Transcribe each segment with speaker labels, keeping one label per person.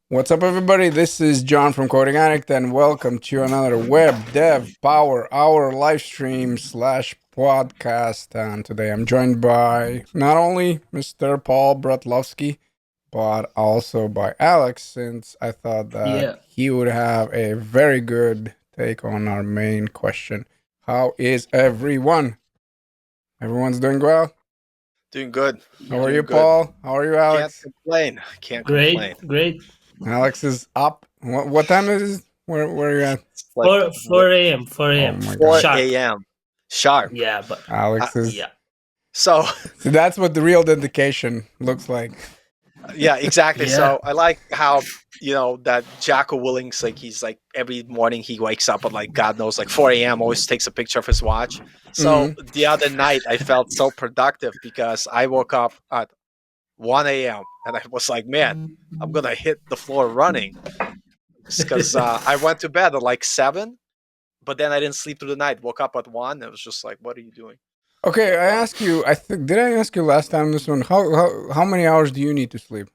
Speaker 1: What's up, everybody? This is John from Coding Addict, and welcome to another Web Dev Power Hour live stream slash podcast. And today I'm joined by not only Mr. Paul Bratlovsky, but also by Alex, since I thought that
Speaker 2: Yeah.
Speaker 1: he would have a very good take on our main question. How is everyone? Everyone's doing well?
Speaker 3: Doing good.
Speaker 1: How are
Speaker 3: Doing
Speaker 1: you,
Speaker 3: good.
Speaker 1: Paul? How are you,
Speaker 3: Can't
Speaker 1: Alex?
Speaker 3: complain. Can't complain.
Speaker 2: Great.
Speaker 1: Alex is up. What time is it? Where are you at?
Speaker 3: It's like
Speaker 2: 4 a.m. 4
Speaker 1: Oh
Speaker 2: a.m.
Speaker 1: my
Speaker 3: 4
Speaker 1: god.
Speaker 2: Sharp.
Speaker 3: a.m. sharp.
Speaker 2: Yeah, but
Speaker 3: Uh,
Speaker 1: Alex is.
Speaker 2: yeah.
Speaker 3: so,
Speaker 1: So that's what the real dedication looks like.
Speaker 3: yeah, exactly.
Speaker 2: Yeah.
Speaker 3: So I like how, that Jocko Willings, like he's like every morning he wakes up at like, God knows, like 4 a.m., always takes a picture of his watch. So the other night I felt so productive because I woke up at 1 a.m. and I was like, man, I'm going to hit the floor running because I went to bed at like 7. But then I didn't sleep through the night. Woke up at 1. It was just like, what are you doing?
Speaker 1: Okay, I
Speaker 3: But
Speaker 1: asked you. I think did I ask you last time this one? How many hours do you need to sleep,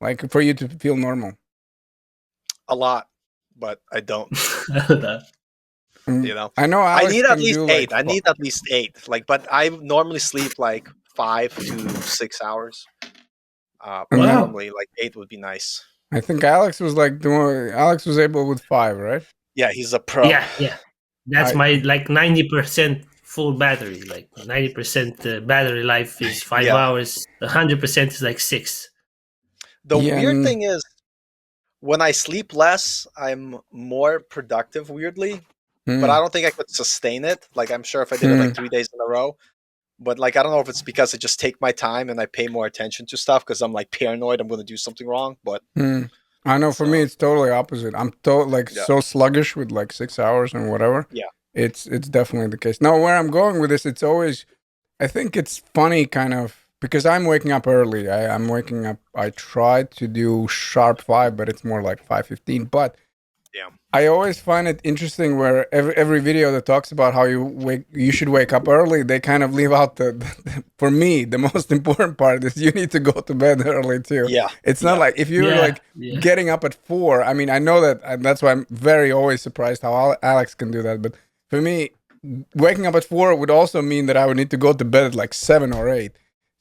Speaker 1: like for you to feel normal?
Speaker 3: a lot, but I don't.
Speaker 1: I know
Speaker 3: I
Speaker 1: Alex
Speaker 3: need at
Speaker 1: can
Speaker 3: least
Speaker 1: do like
Speaker 3: 8. I need at least 8. Like, but I normally sleep like 5 to 6 hours. But
Speaker 1: and then
Speaker 2: Wow.
Speaker 3: normally like 8 would be nice.
Speaker 1: I think Alex was like doing. Alex was able with 5, right?
Speaker 3: Yeah, he's a pro.
Speaker 2: Yeah. That's
Speaker 1: I
Speaker 2: my like 90% full battery. Like 90% battery life is 5
Speaker 3: Yeah.
Speaker 2: hours. 100% is like 6.
Speaker 3: The
Speaker 1: yeah.
Speaker 3: weird thing is when I sleep less, I'm more productive weirdly, but I don't think I could sustain it. Like I'm sure if I did it like 3 days in a row, but like I don't know if it's because I just take my time and I pay more attention to stuff because I'm like paranoid I'm going to do something wrong, but
Speaker 1: I know for me
Speaker 3: so
Speaker 1: it's totally opposite. I'm like
Speaker 3: yeah.
Speaker 1: so sluggish with like 6 hours and whatever.
Speaker 3: Yeah.
Speaker 1: It's definitely the case. Now where I'm going with this, it's always I think it's funny kind of because I'm waking up early. I'm waking up I try to do sharp 5, but it's more like 5:15. But
Speaker 3: Yeah.
Speaker 1: I always find it interesting where every video that talks about how you should wake up early, they kind of leave out for me the most important part is you need to go to bed early too.
Speaker 3: Yeah.
Speaker 1: It's not
Speaker 3: Yeah.
Speaker 1: like if you're
Speaker 2: Yeah.
Speaker 1: like
Speaker 2: Yeah.
Speaker 1: getting up at 4. I mean, I know that and that's why I'm very always surprised how Alex can do that. But for me, waking up at 4 would also mean that I would need to go to bed at like 7 or 8.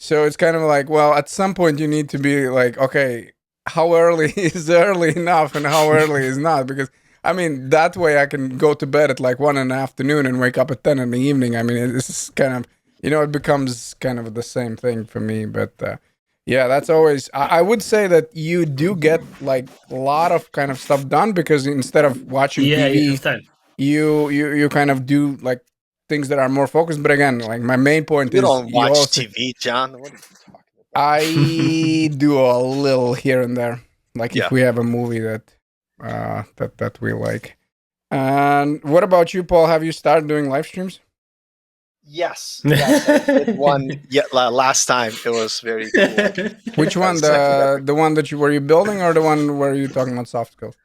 Speaker 1: So it's kind of like, well, at some point you need to be like, okay, how early is early enough and how early is not? Because I mean, that way I can go to bed at like 1 in the afternoon and wake up at 10 in the evening. I mean, this is kind of, it becomes kind of the same thing for me. But yeah, that's always, I would say that you do get like a lot of kind of stuff done because instead of watching
Speaker 2: Yeah, you
Speaker 1: TV,
Speaker 2: have time.
Speaker 1: you kind of do like things that are more focused. But again, like my main point
Speaker 3: You
Speaker 1: is
Speaker 3: don't
Speaker 1: you
Speaker 3: watch
Speaker 1: also,
Speaker 3: TV, John. What are you talking about?
Speaker 1: I do a little here and there. Like if
Speaker 3: Yeah.
Speaker 1: we have a movie that we like. And what about you, Paul? Have you started doing live streams?
Speaker 3: Yes. Yes. I did one last time. It was very cool.
Speaker 1: Which one? The one that you were you building, or the one where you talking about soft skills?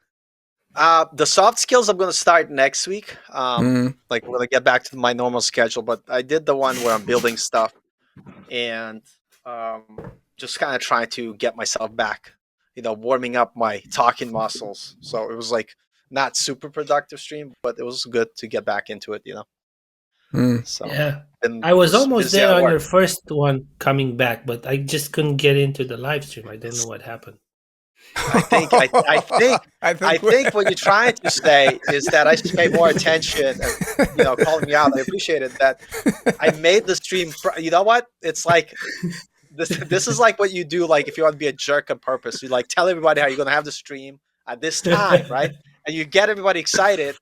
Speaker 3: The soft skills I'm going to start next week.
Speaker 1: Mm.
Speaker 3: Like we're going to get back to my normal schedule, but I did the one where I'm building stuff and just kind of trying to get myself back, warming up my talking muscles. So it was like not super productive stream, but it was good to get back into it.
Speaker 1: Mm.
Speaker 3: So
Speaker 2: Yeah.
Speaker 3: been
Speaker 2: I was
Speaker 3: just
Speaker 2: almost
Speaker 3: busy
Speaker 2: there
Speaker 3: at
Speaker 2: on
Speaker 3: work.
Speaker 2: your first one coming back, but I just couldn't get into the live stream. I don't know what happened.
Speaker 3: I think I think
Speaker 1: I
Speaker 3: I
Speaker 1: think
Speaker 3: think what you're trying to say is that I should pay more attention and calling me out. I appreciate it that I made the stream. You know what? It's like this is like what you do. Like if you want to be a jerk on purpose, you like tell everybody how you're gonna have the stream at this time, right? And you get everybody excited,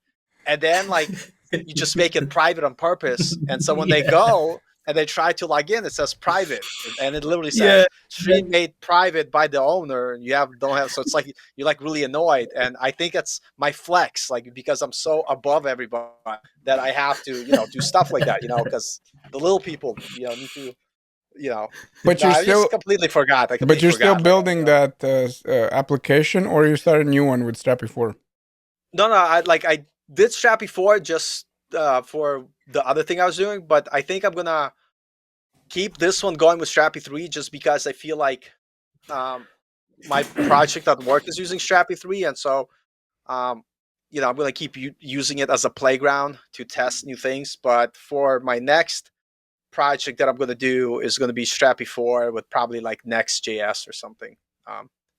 Speaker 3: and then like you just make it private on purpose. And so when they
Speaker 2: Yeah.
Speaker 3: go and they try to log in, it says private, and it literally
Speaker 2: Yeah.
Speaker 3: says stream made private by the owner. And you don't have, so it's like you're like really annoyed. And I think it's my flex, like because I'm so above everybody that I have to do stuff like that, because the little people need to
Speaker 1: but
Speaker 3: no,
Speaker 1: you're
Speaker 3: I just
Speaker 1: still
Speaker 3: completely forgot. I
Speaker 1: but
Speaker 3: completely
Speaker 1: you're still
Speaker 3: forgot. Like,
Speaker 1: building that application, or you start a new one with Strappy 4?
Speaker 3: no, I did Strap before just for the other thing I was doing, but I think I'm gonna keep this one going with Strappy 3 just because I feel like um, my project at work is using Strappy 3, and so I'm going to keep using it as a playground to test new things. But for my next project that I'm going to do is going to be Strappy 4 with probably like Next.js or something.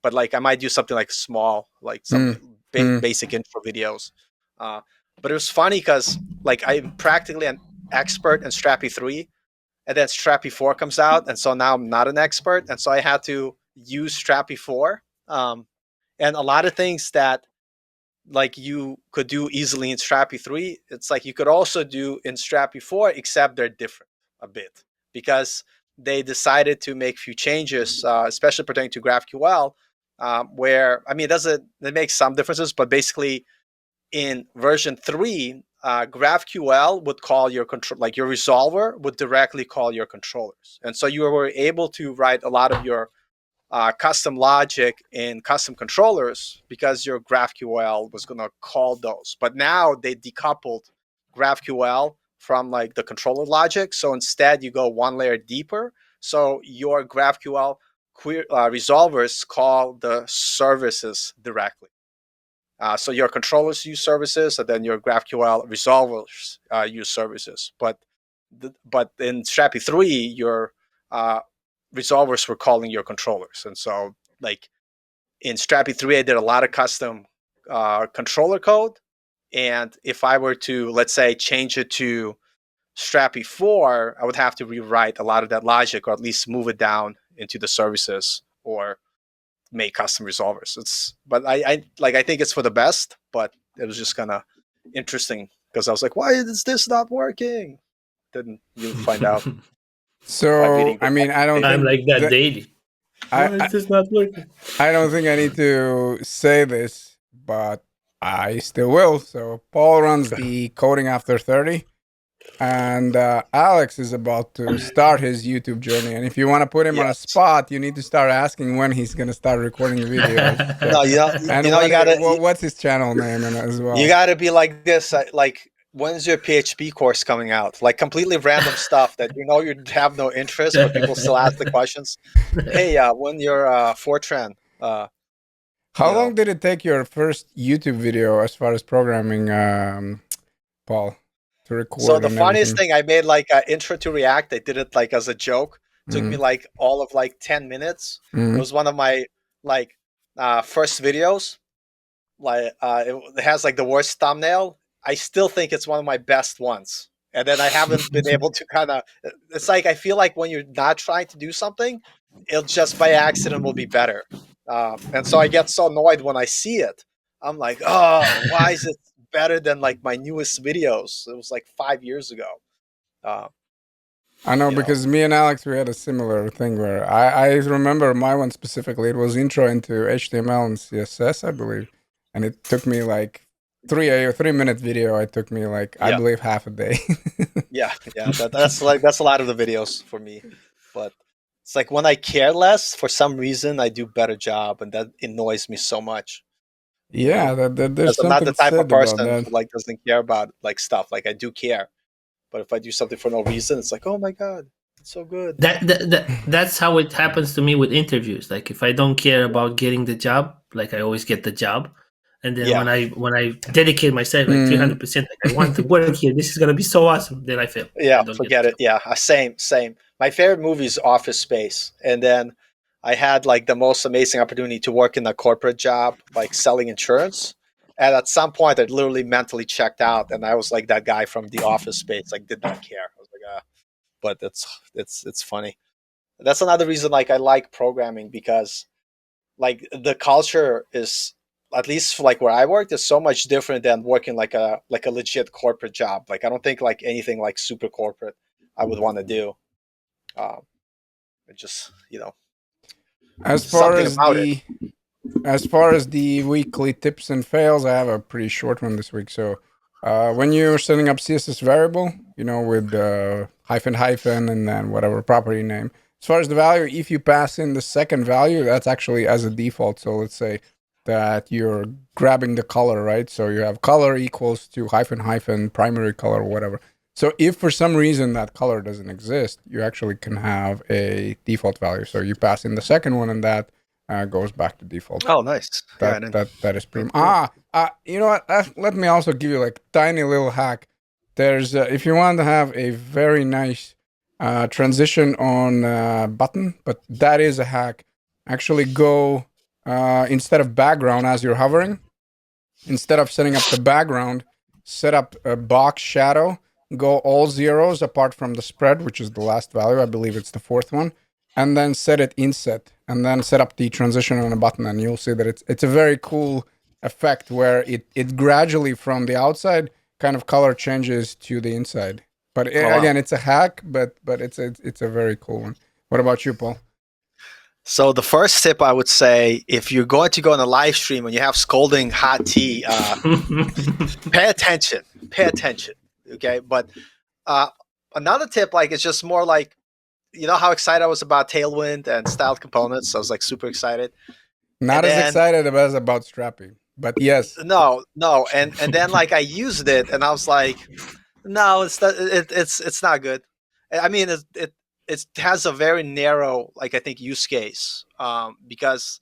Speaker 3: But like I might do something like small, like some basic intro videos. But it was funny because like I'm practically an expert in Strappy 3, and then Strappy 4 comes out, and so now I'm not an expert, and so I had to use Strappy 4. And a lot of things that like you could do easily in Strappy 3, it's like you could also do in Strappy 4, except they're different a bit because they decided to make few changes, especially pertaining to GraphQL, where I mean it makes some differences, but basically in version 3, GraphQL would call your control, like your resolver would directly call your controllers, and so you were able to write a lot of your custom logic in custom controllers because your GraphQL was going to call those. But now they decoupled GraphQL from like the controller logic. So instead, you go one layer deeper. So your GraphQL resolvers call the services directly. So your controllers use services, and then your GraphQL resolvers use services. But in Strappy 3, your resolvers were calling your controllers. And so like in Strappy 3, I did a lot of custom controller code. And if I were to, let's say, change it to Strappy 4, I would have to rewrite a lot of that logic, or at least move it down into the services or make custom resolvers. But I think it's for the best, but it was just kind of interesting because I was like, why is this not working? Didn't you find out?
Speaker 1: So I mean, I don't
Speaker 2: I'm
Speaker 1: think
Speaker 2: like that daily. Why is this not working?
Speaker 1: I don't think I need to say this, but I still will. So Paul runs the Coding After 30, and Alex is about to start his YouTube journey. And if you want to put him on a spot, you need to start asking when he's going to start recording the videos. So,
Speaker 3: No, you gotta.
Speaker 1: What's his channel name as well?
Speaker 3: You gotta be like this. Like, when's your PHP course coming out? Like completely random stuff that you have no interest, but people still ask the questions. Hey, when your Fortran?
Speaker 1: How long did it take your first YouTube video as far as programming, Paul, to record?
Speaker 3: So the funniest thing, I made like an intro to React. I did it like as a joke. It took me like all of like 10 minutes. It was one of my like first videos. Like it has like the worst thumbnail. I still think it's one of my best ones. And then I haven't been able to kind of, it's like, I feel like when you're not trying to do something, it'll just by accident will be better. And so I get so annoyed when I see it. I'm like, oh, why is it better than like my newest videos? It was like 5 years ago.
Speaker 1: I know because me and Alex, we had a similar thing where I remember my one specifically. It was intro into HTML and CSS, I believe. And it took me like 3 minute video. It took me like, I believe, half a day.
Speaker 3: That's a lot of the videos for me. But it's like when I care less, for some reason, I do better job, and that annoys me so much.
Speaker 1: Yeah, there's
Speaker 3: I'm not the type of person
Speaker 1: that.
Speaker 3: who like doesn't care about like stuff. Like I do care, but if I do something for no reason, it's like, oh my god, it's so good.
Speaker 2: That's how it happens to me with interviews. Like if I don't care about getting the job, like I always get the job. And then when I dedicate myself like 300%, like I want to work here, this is gonna be so awesome. Then I fail.
Speaker 3: Yeah, forget it. Yeah, same. My favorite movie is Office Space, and then I had like the most amazing opportunity to work in a corporate job, like selling insurance. And at some point, I literally mentally checked out, and I was like that guy from the Office Space, like did not care. I was like, but it's funny. That's another reason like I like programming because like the culture is, at least like where I worked, is so much different than working like a legit corporate job. Like I don't think like anything like super corporate I would want to do. It just
Speaker 1: as far as the weekly tips and fails, I have a pretty short one this week. So when you're setting up CSS variable, with hyphen and then whatever property name. As far as the value, if you pass in the second value, that's actually as a default. So let's say that you're grabbing the color, right? So you have color equals to hyphen primary color or whatever. So if for some reason that color doesn't exist, you actually can have a default value. So you pass in the second one and that goes back to default.
Speaker 3: Oh, nice.
Speaker 1: That is pretty.
Speaker 3: Cool.
Speaker 1: You know what? Let me also give you like tiny little hack. There's if you want to have a very nice transition on button, but that is a hack. Actually, go instead of background as you're hovering. Instead of setting up the background, set up a box shadow. Go all zeros apart from the spread, which is the last value. I believe it's the fourth one, and then set it inset, and then set up the transition on a button, and you'll see that it's a very cool effect where it gradually from the outside kind of color changes to the inside. But again, it's a hack, but it's a very cool one. What about you, Paul?
Speaker 3: So the first tip I would say, if you're going to go on a live stream and you have scalding hot tea, pay attention. Okay, but another tip, like, it's just more like, you know how excited I was about Tailwind and styled components. I was like super excited.
Speaker 1: Not as excited as about Strappy, but yes.
Speaker 3: No, and then like I used it and I was like, no, it's not good. I mean, it has a very narrow, like, I think, use case, because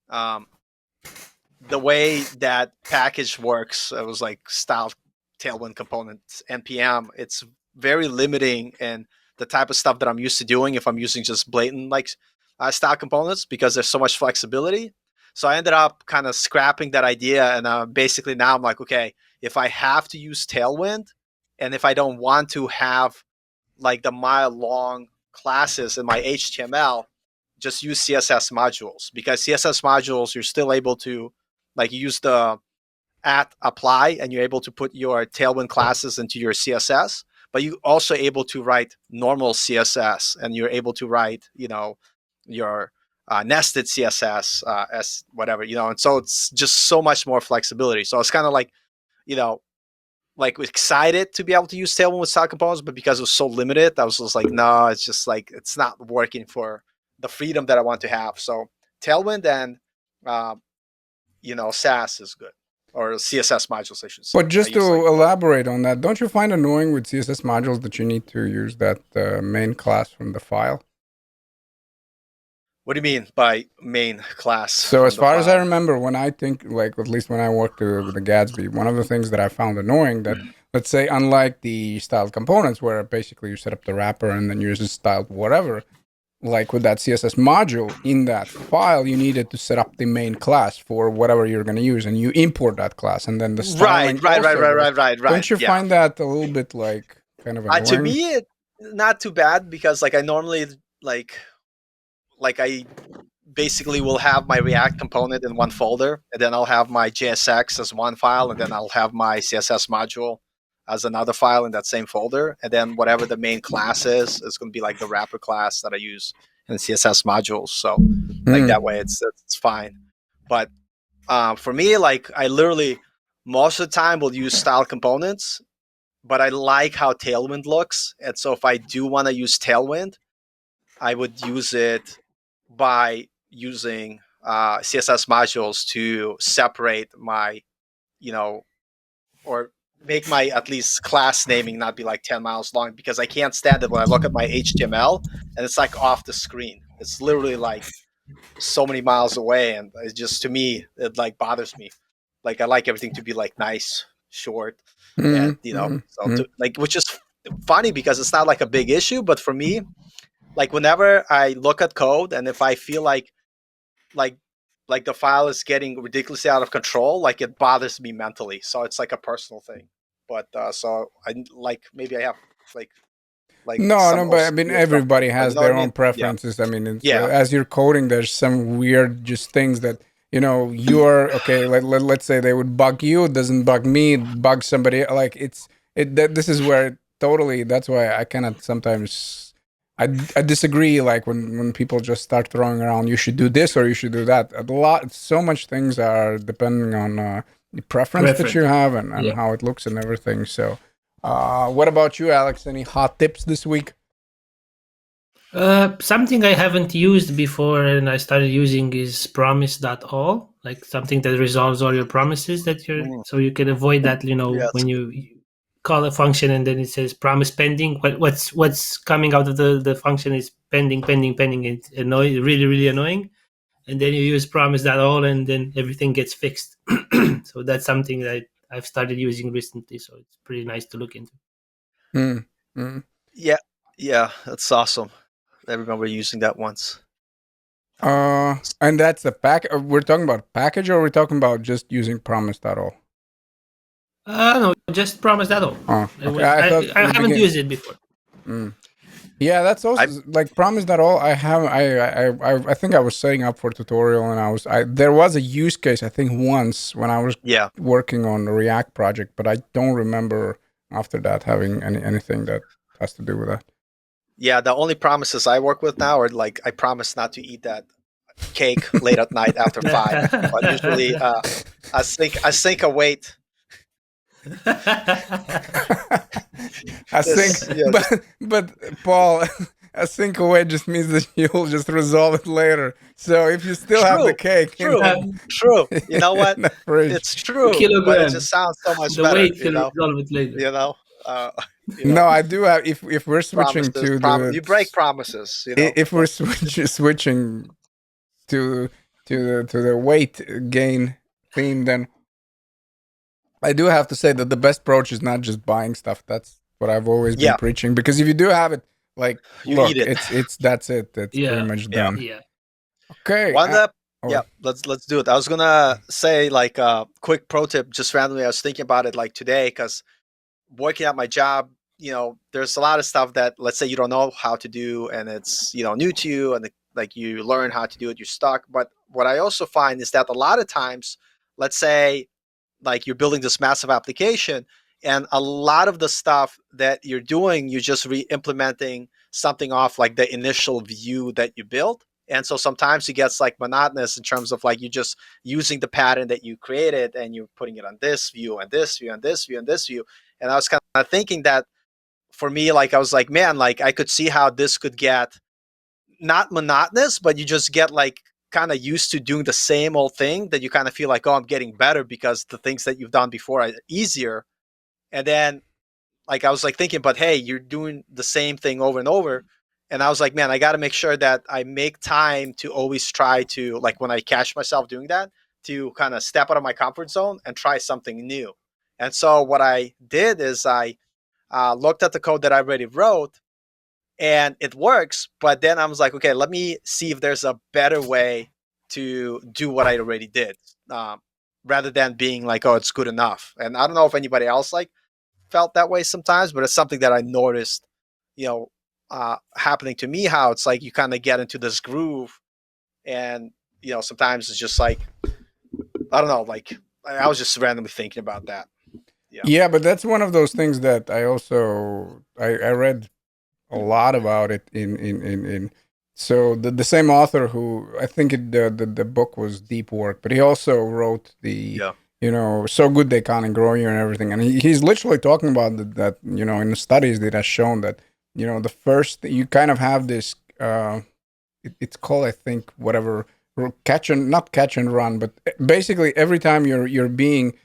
Speaker 3: the way that package works, it was like styled Tailwind components npm. It's very limiting in the type of stuff that I'm used to doing if I'm using just blatant like style components, because there's so much flexibility. So I ended up kind of scrapping that idea, and basically now I'm like, okay, if I have to use Tailwind, and if I don't want to have like the mile-long classes in my HTML, just use CSS modules, because CSS modules, you're still able to like use the @apply, and you're able to put your Tailwind classes into your CSS, but you're also able to write normal CSS, and you're able to write, you know, your nested CSS as whatever, you know, and so it's just so much more flexibility. So it's kind of like, you know, like excited to be able to use Tailwind with style components, but because it was so limited, I was just like, no, it's just like, it's not working for the freedom that I want to have. So Tailwind and, you know, SAS is good, or CSS modules, I should say.
Speaker 1: But just to elaborate on that, don't you find annoying with CSS modules that you need to use that main class from the file?
Speaker 3: What do you mean by main class?
Speaker 1: So as far as I remember, when I think, like, at least when I worked with the Gatsby, one of the things that I found annoying that, let's say, unlike the styled components where basically you set up the wrapper and then you use styled whatever, like with that CSS module in that file, you needed to set up the main class for whatever you're going to use, and you import that class, and then the styling.
Speaker 3: Right.
Speaker 1: Don't you find that a little bit like kind of annoying?
Speaker 3: To me, not too bad, because like I normally like I basically will have my React component in one folder, and then I'll have my JSX as one file, and then I'll have my CSS module as another file in that same folder, and then whatever the main class is going to be like the wrapper class that I use in CSS modules. So like that way it's fine. But for me, like I literally most of the time will use style components, but I like how Tailwind looks, and so if I do want to use Tailwind, I would use it by using CSS modules to separate my, you know, or make my at least class naming not be like 10 miles long, because I can't stand it when I look at my HTML and it's like off the screen. It's literally like so many miles away, and it just, to me, it like bothers me. Like I like everything to be like nice, short, and you know, like, which is funny because it's not like a big issue, but for me, like whenever I look at code and if I feel like the file is getting ridiculously out of control, like it bothers me mentally. So it's like a personal thing. But so I like, maybe I have like
Speaker 1: no, but I mean everybody has their own preferences. I mean, as you're coding, there's some weird just things that, you know, you're okay. Let's say they would bug you, it doesn't bug me, it bugs somebody. Like this is where totally. That's why I cannot sometimes. I disagree. Like when people just start throwing around, you should do this or you should do that. So much things are depending on the preference that you have and how it looks and everything. So, what about you, Alex? Any hot tips this week?
Speaker 2: Something I haven't used before and I started using is promise.all, like something that resolves all your promises that so you can avoid that, you know, when you call a function and then it says promise pending. What's coming out of the function is pending. It's really, really annoying. and then you use promise.all, and then everything gets fixed. So that's something that I've started using recently. So it's pretty nice to look into.
Speaker 1: Mm, mm.
Speaker 3: Yeah, that's awesome. I remember using that once.
Speaker 1: And that's the pack. We're talking about package, or we're talking about just using promise.all?
Speaker 2: No, just promise.all.
Speaker 1: Oh,
Speaker 2: It
Speaker 1: okay.
Speaker 2: was
Speaker 1: I thought in
Speaker 2: I
Speaker 1: the
Speaker 2: haven't
Speaker 1: beginning.
Speaker 2: used it before.
Speaker 1: Yeah, that's
Speaker 3: I'm
Speaker 1: also like promise.all. I have. I think I was setting up for a tutorial, and there was a use case. I think once when I was
Speaker 3: yeah.
Speaker 1: working on a React project, but I don't remember after that having anything that has to do with that.
Speaker 3: Yeah, the only promises I work with now are like I promise not to eat that cake late at night after 5. But usually I think a wait.
Speaker 1: I think,
Speaker 3: This yeah,
Speaker 1: but Paul, async away just means that you'll just resolve it later. So if you still have the
Speaker 3: true.
Speaker 1: cake in
Speaker 3: True. True. You know what?
Speaker 1: the fridge,
Speaker 3: It's true, but it just
Speaker 2: Kilograms.
Speaker 3: sounds so much
Speaker 2: The
Speaker 3: better,
Speaker 2: weight will resolve it later.
Speaker 3: you know. Uh you
Speaker 1: no,
Speaker 3: know,
Speaker 1: I do have. If we're switching
Speaker 3: promises,
Speaker 1: to
Speaker 3: you break promises,
Speaker 1: if we're
Speaker 3: but
Speaker 1: switching to the weight gain theme, then I do have to say that the best approach is not just buying stuff. That's what I've always been
Speaker 3: yeah,
Speaker 1: preaching. Because if you do have it, like,
Speaker 3: you eat
Speaker 1: look,
Speaker 3: it.
Speaker 1: it's that's it. That's pretty
Speaker 2: Yeah,
Speaker 1: much
Speaker 3: Yeah.
Speaker 1: done.
Speaker 2: yeah.
Speaker 1: Okay.
Speaker 3: One
Speaker 1: Oh,
Speaker 3: yeah, let's do it. I was gonna say like a quick pro tip just randomly. I was thinking about it like today because working at my job, there's a lot of stuff that let's say you don't know how to do and it's new to you and like you learn how to do it, you're stuck. But what I also find is that a lot of times, let's say like you're building this massive application and a lot of the stuff that you're doing you're just re-implementing something off like the initial view that you built, and so sometimes it gets like monotonous in terms of like you just using the pattern that you created and you're putting it on this view and this view and this view and this view. And I was kind of thinking that for me, like I was like, man, like I could see how this could get not monotonous, but you just get like kind of used to doing the same old thing that you kind of feel like, oh, I'm getting better because the things that you've done before are easier. And then like I was like thinking, but hey, you're doing the same thing over and over. And I was like, man, I got to make sure that I make time to always try to like when I catch myself doing that to kind of step out of my comfort zone and try something new. And so what I did is I looked at the code that I already wrote and it works. But then I was like, okay, let me see if there's a better way to do what I already did, rather than being like, oh, it's good enough. And I don't know if anybody else like felt that way sometimes, but it's something that I noticed, happening to me. How it's like you kind of get into this groove, and sometimes it's just like I don't know, like I was just randomly thinking about that. Yeah,
Speaker 1: yeah, but that's one of those things that I read a lot about it in so the same author who I think the book was Deep Work, but he also wrote the
Speaker 3: yeah,
Speaker 1: So Good They Can't Grow You and everything, and he's literally talking about that in the studies that has shown that the first you kind of have this it's called, I think, whatever, catch and not catch and run, but basically every time you're being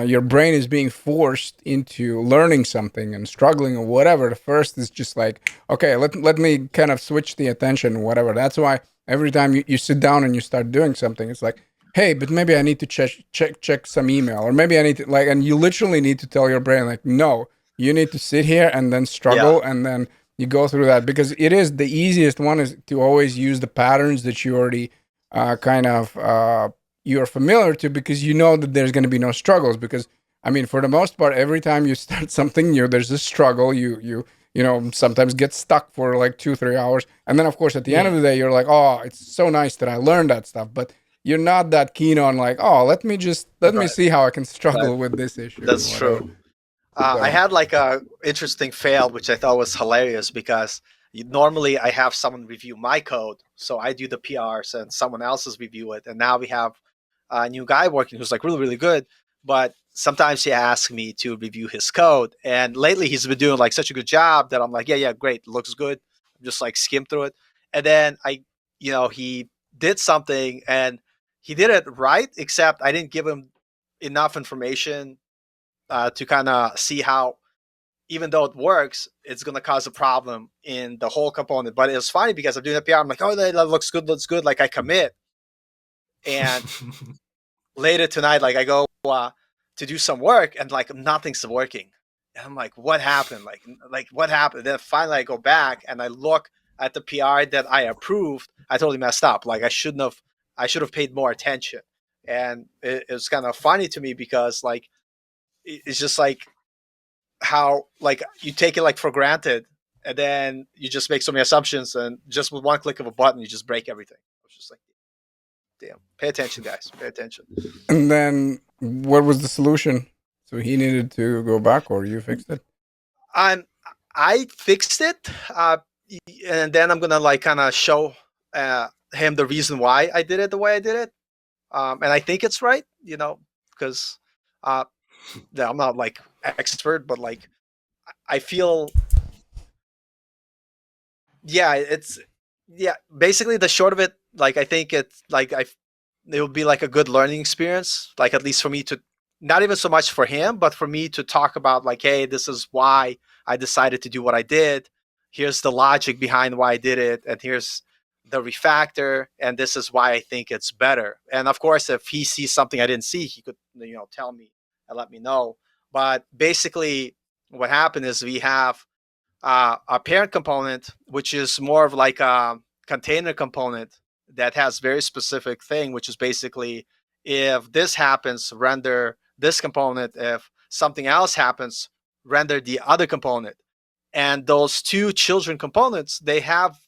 Speaker 1: your brain is being forced into learning something and struggling or whatever. The first is just like, okay, let me kind of switch the attention, whatever. That's why every time you sit down and you start doing something, it's like, hey, but maybe I need to check some email, or maybe I need to like, and you literally need to tell your brain like, no, you need to sit here and then
Speaker 3: yeah,
Speaker 1: struggle, and then you go through that, because it is the easiest one is to always use the patterns that you already kind of you're familiar to, because you know that there's going to be no struggles. Because I mean, for the most part, every time you start something new, there's a struggle. Sometimes get stuck for like 2-3 hours, and then of course at the end
Speaker 2: Yeah.
Speaker 1: of the day, you're like, oh, it's so nice that I learned that stuff. But you're not that keen on like, oh, let me
Speaker 3: right,
Speaker 1: see how I can
Speaker 3: right.
Speaker 1: struggle with this issue and
Speaker 3: That's
Speaker 1: whatever.
Speaker 3: true. I
Speaker 1: So
Speaker 3: had like a interesting fail, which I thought was hilarious because normally I have someone review my code, so I do the PRs and someone else's review it. And now we have a new guy working who's like really really good, but sometimes he asks me to review his code. And lately he's been doing like such a good job that I'm like, yeah, yeah, great, looks good. Just like skim through it, and then he did something and he did it right, except I didn't give him enough information to kind of see how, even though it works, it's going to cause a problem in the whole component. But it's funny because I'm doing a PR. I'm like, oh, that looks good, looks good. Like I commit. And later tonight, like I go to do some work, and like nothing's working. And I'm like, what happened? Like what happened? Then finally I go back and I look at the PR that I approved. I totally messed up. Like I should have paid more attention. And it was kind of funny to me because like it's just like how like you take it like for granted, and then you just make so many assumptions, and just with one click of a button you just break everything. I was just like, damn, pay attention, guys, pay attention.
Speaker 1: And then what was the solution? So he needed to go back, or you fixed it?
Speaker 3: I fixed it, and then I'm gonna like kind of show him the reason why I did it the way I did it, and I think it's right, because I'm not like expert, but like I feel, basically the short of it, like I think it's like it would be like a good learning experience, like at least for me to, not even so much for him, but for me to talk about like, hey, this is why I decided to do what I did. Here's the logic behind why I did it, and here's the refactor, and this is why I think it's better. And of course, if he sees something I didn't see, he could tell me and let me know. But basically, what happened is we have a parent component, which is more of like a container component that has very specific thing, which is basically if this happens, render this component. If something else happens, render the other component. And those two children components, they have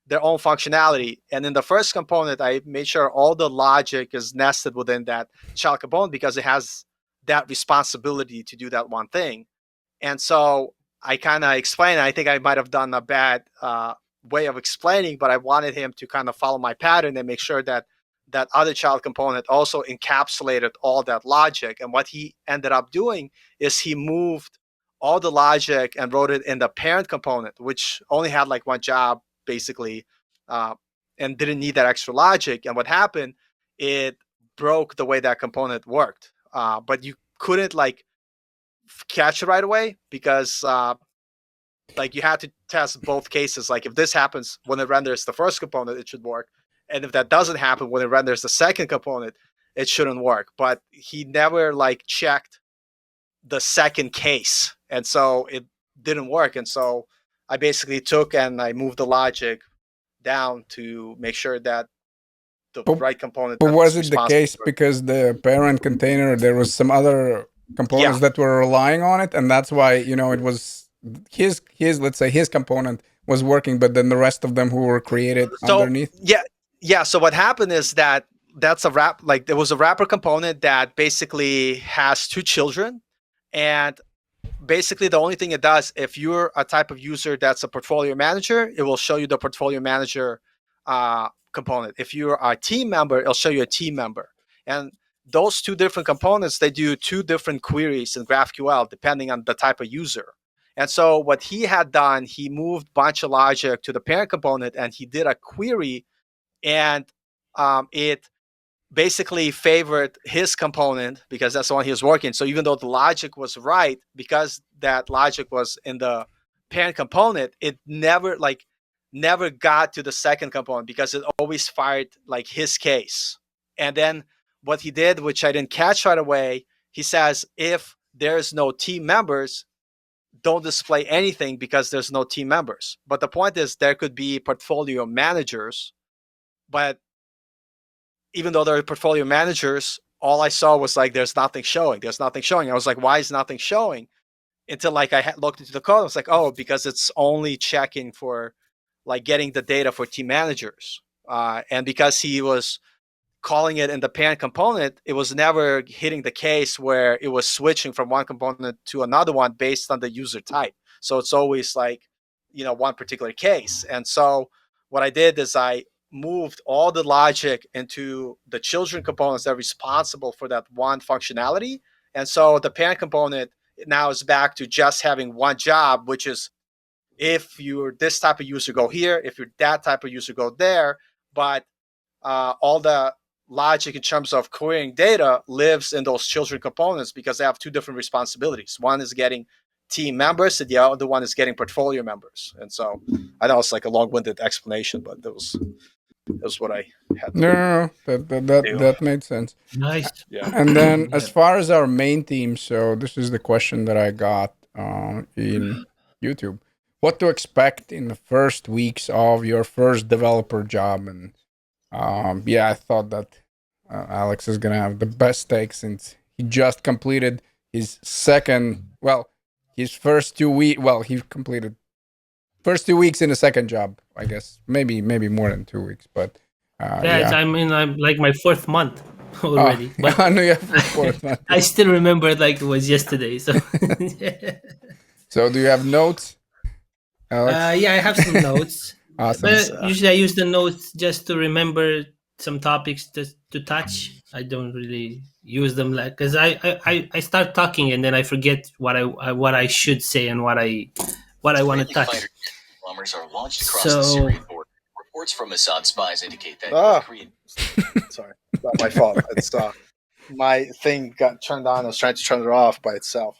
Speaker 3: their own functionality. And in the first component, I made sure all the logic is nested within that child component because it has that responsibility to do that one thing. And so I kind of explained, I think I might have done a bad way of explaining, but I wanted him to kind of follow my pattern and make sure that that other child component also encapsulated all that logic. And what he ended up doing is he moved all the logic and wrote it in the parent component, which only had like one job basically, and didn't need that extra logic. And what happened, it broke the way that component worked. But you couldn't like catch it right away because like you had to test both cases. Like if this happens when it renders the first component, it should work. And if that doesn't happen when it renders the second component, it shouldn't work. But he never like checked the second case. And so it didn't work. And so I basically took and I moved the logic down to make sure that the
Speaker 1: But,
Speaker 3: right component
Speaker 1: but was
Speaker 3: that's
Speaker 1: it the
Speaker 3: responsible
Speaker 1: case
Speaker 3: for it.
Speaker 1: because the parent container, there was some other
Speaker 3: Yeah.
Speaker 1: components that were relying on it, and that's why it was his let's say his component was working, but then the rest of them who were created
Speaker 3: So
Speaker 1: underneath.
Speaker 3: yeah. So what happened is that that's a wrap. Like there was a wrapper component that basically has two children, and basically the only thing it does, if you're a type of user that's a portfolio manager, it will show you the portfolio manager component. If you're a team member, it'll show you a team member. And those two different components, they do two different queries in GraphQL depending on the type of user. And so what he had done, he moved a bunch of logic to the parent component and he did a query, and it basically favored his component because that's the one he was working. So even though the logic was right, because that logic was in the parent component, it never got to the second component because it always fired like his case. And then what he did, which I didn't catch right away, he says if there's no team members, don't display anything because there's no team members. But the point is there could be portfolio managers, but even though they're portfolio managers, all I saw was like, there's nothing showing. There's nothing showing. I was like, why is nothing showing? Until like I looked into the code, I was like, oh, because it's only checking for like getting the data for team managers. And because he was calling it in the parent component, it was never hitting the case where it was switching from one component to another one based on the user type. So it's always like, one particular case. And so what I did is I moved all the logic into the children components that are responsible for that one functionality. And so the parent component now is back to just having one job, which is if you're this type of user, go here. If you're that type of user, go there. But all the logic in terms of querying data lives in those children components because they have two different responsibilities. One is getting team members and the other one is getting portfolio members. And so I know it's like a long-winded explanation, but it was Is what I had to
Speaker 1: No,
Speaker 3: do.
Speaker 1: that made sense.
Speaker 2: Nice.
Speaker 3: Yeah.
Speaker 1: And then,
Speaker 2: Yeah.
Speaker 1: as far as our main theme, so this is the question that I got in YouTube: what to expect in the first weeks of your first developer job? And yeah, I thought that Alex is gonna have the best take since he just completed his his first 2 week. Well, he completed first 2 weeks in the second job, I guess. Maybe more than 2 weeks, but
Speaker 2: Yeah,
Speaker 1: yeah.
Speaker 2: I'm like my fourth month
Speaker 1: Oh,
Speaker 2: already, but
Speaker 1: I know you have a fourth one.
Speaker 2: I still remember it like it was yesterday. So,
Speaker 1: So, do you have notes, Alex?
Speaker 2: yeah, I have some notes,
Speaker 1: Awesome.
Speaker 3: It's,
Speaker 2: but usually I use the notes just to remember some topics to touch. I don't really use them like because I start talking and then I forget what I should say and what I want to touch. Bombers are launched across the Syrian border. Reports from Assad spies indicate that
Speaker 3: Ah.
Speaker 2: Korean.
Speaker 3: sorry, not my fault. It's my thing got turned on. I was trying to turn it off by itself.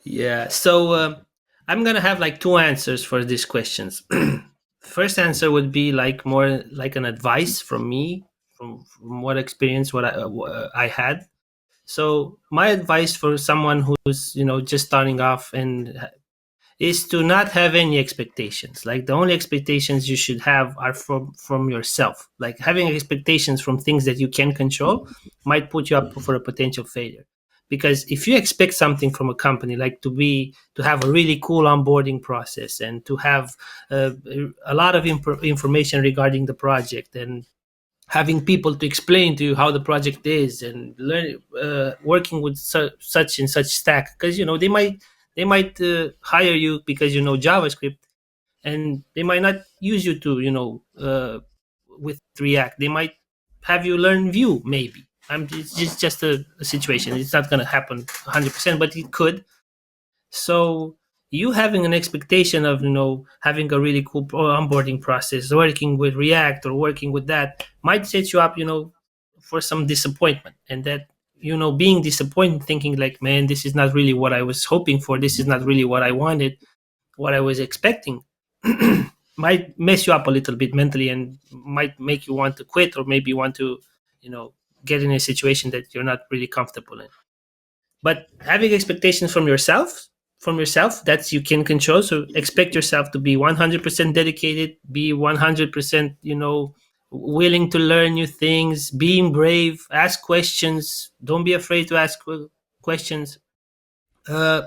Speaker 2: Yeah. So I'm gonna have like two answers for these questions. First answer would be like more like an advice from me, from what experience what I had. So my advice for someone who's just starting off and is to not have any expectations. Like the only expectations you should have are from yourself. Like having expectations from things that you can control might put you up for a potential failure. Because if you expect something from a company, like to have a really cool onboarding process and to have a lot of information regarding the project and having people to explain to you how the project is and learn working with such and such stack, because they might hire you because you know JavaScript, and they might not use you to with React. They might have you learn Vue maybe. It's just a situation. It's not going to happen 100%, but it could. So you having an expectation of having a really cool onboarding process, working with React or working with that might set you up, for some disappointment, and that being disappointed, thinking like, man, this is not really what I was hoping for. This is not really what I wanted, what I was expecting. Might mess you up a little bit mentally and might make you want to quit, or maybe you want to, you know, get in a situation that you're not really comfortable in. But having expectations from yourself that you can control. So expect yourself to be 100% dedicated, be 100%, willing to learn new things, being brave, ask questions. Don't be afraid to ask questions. Uh,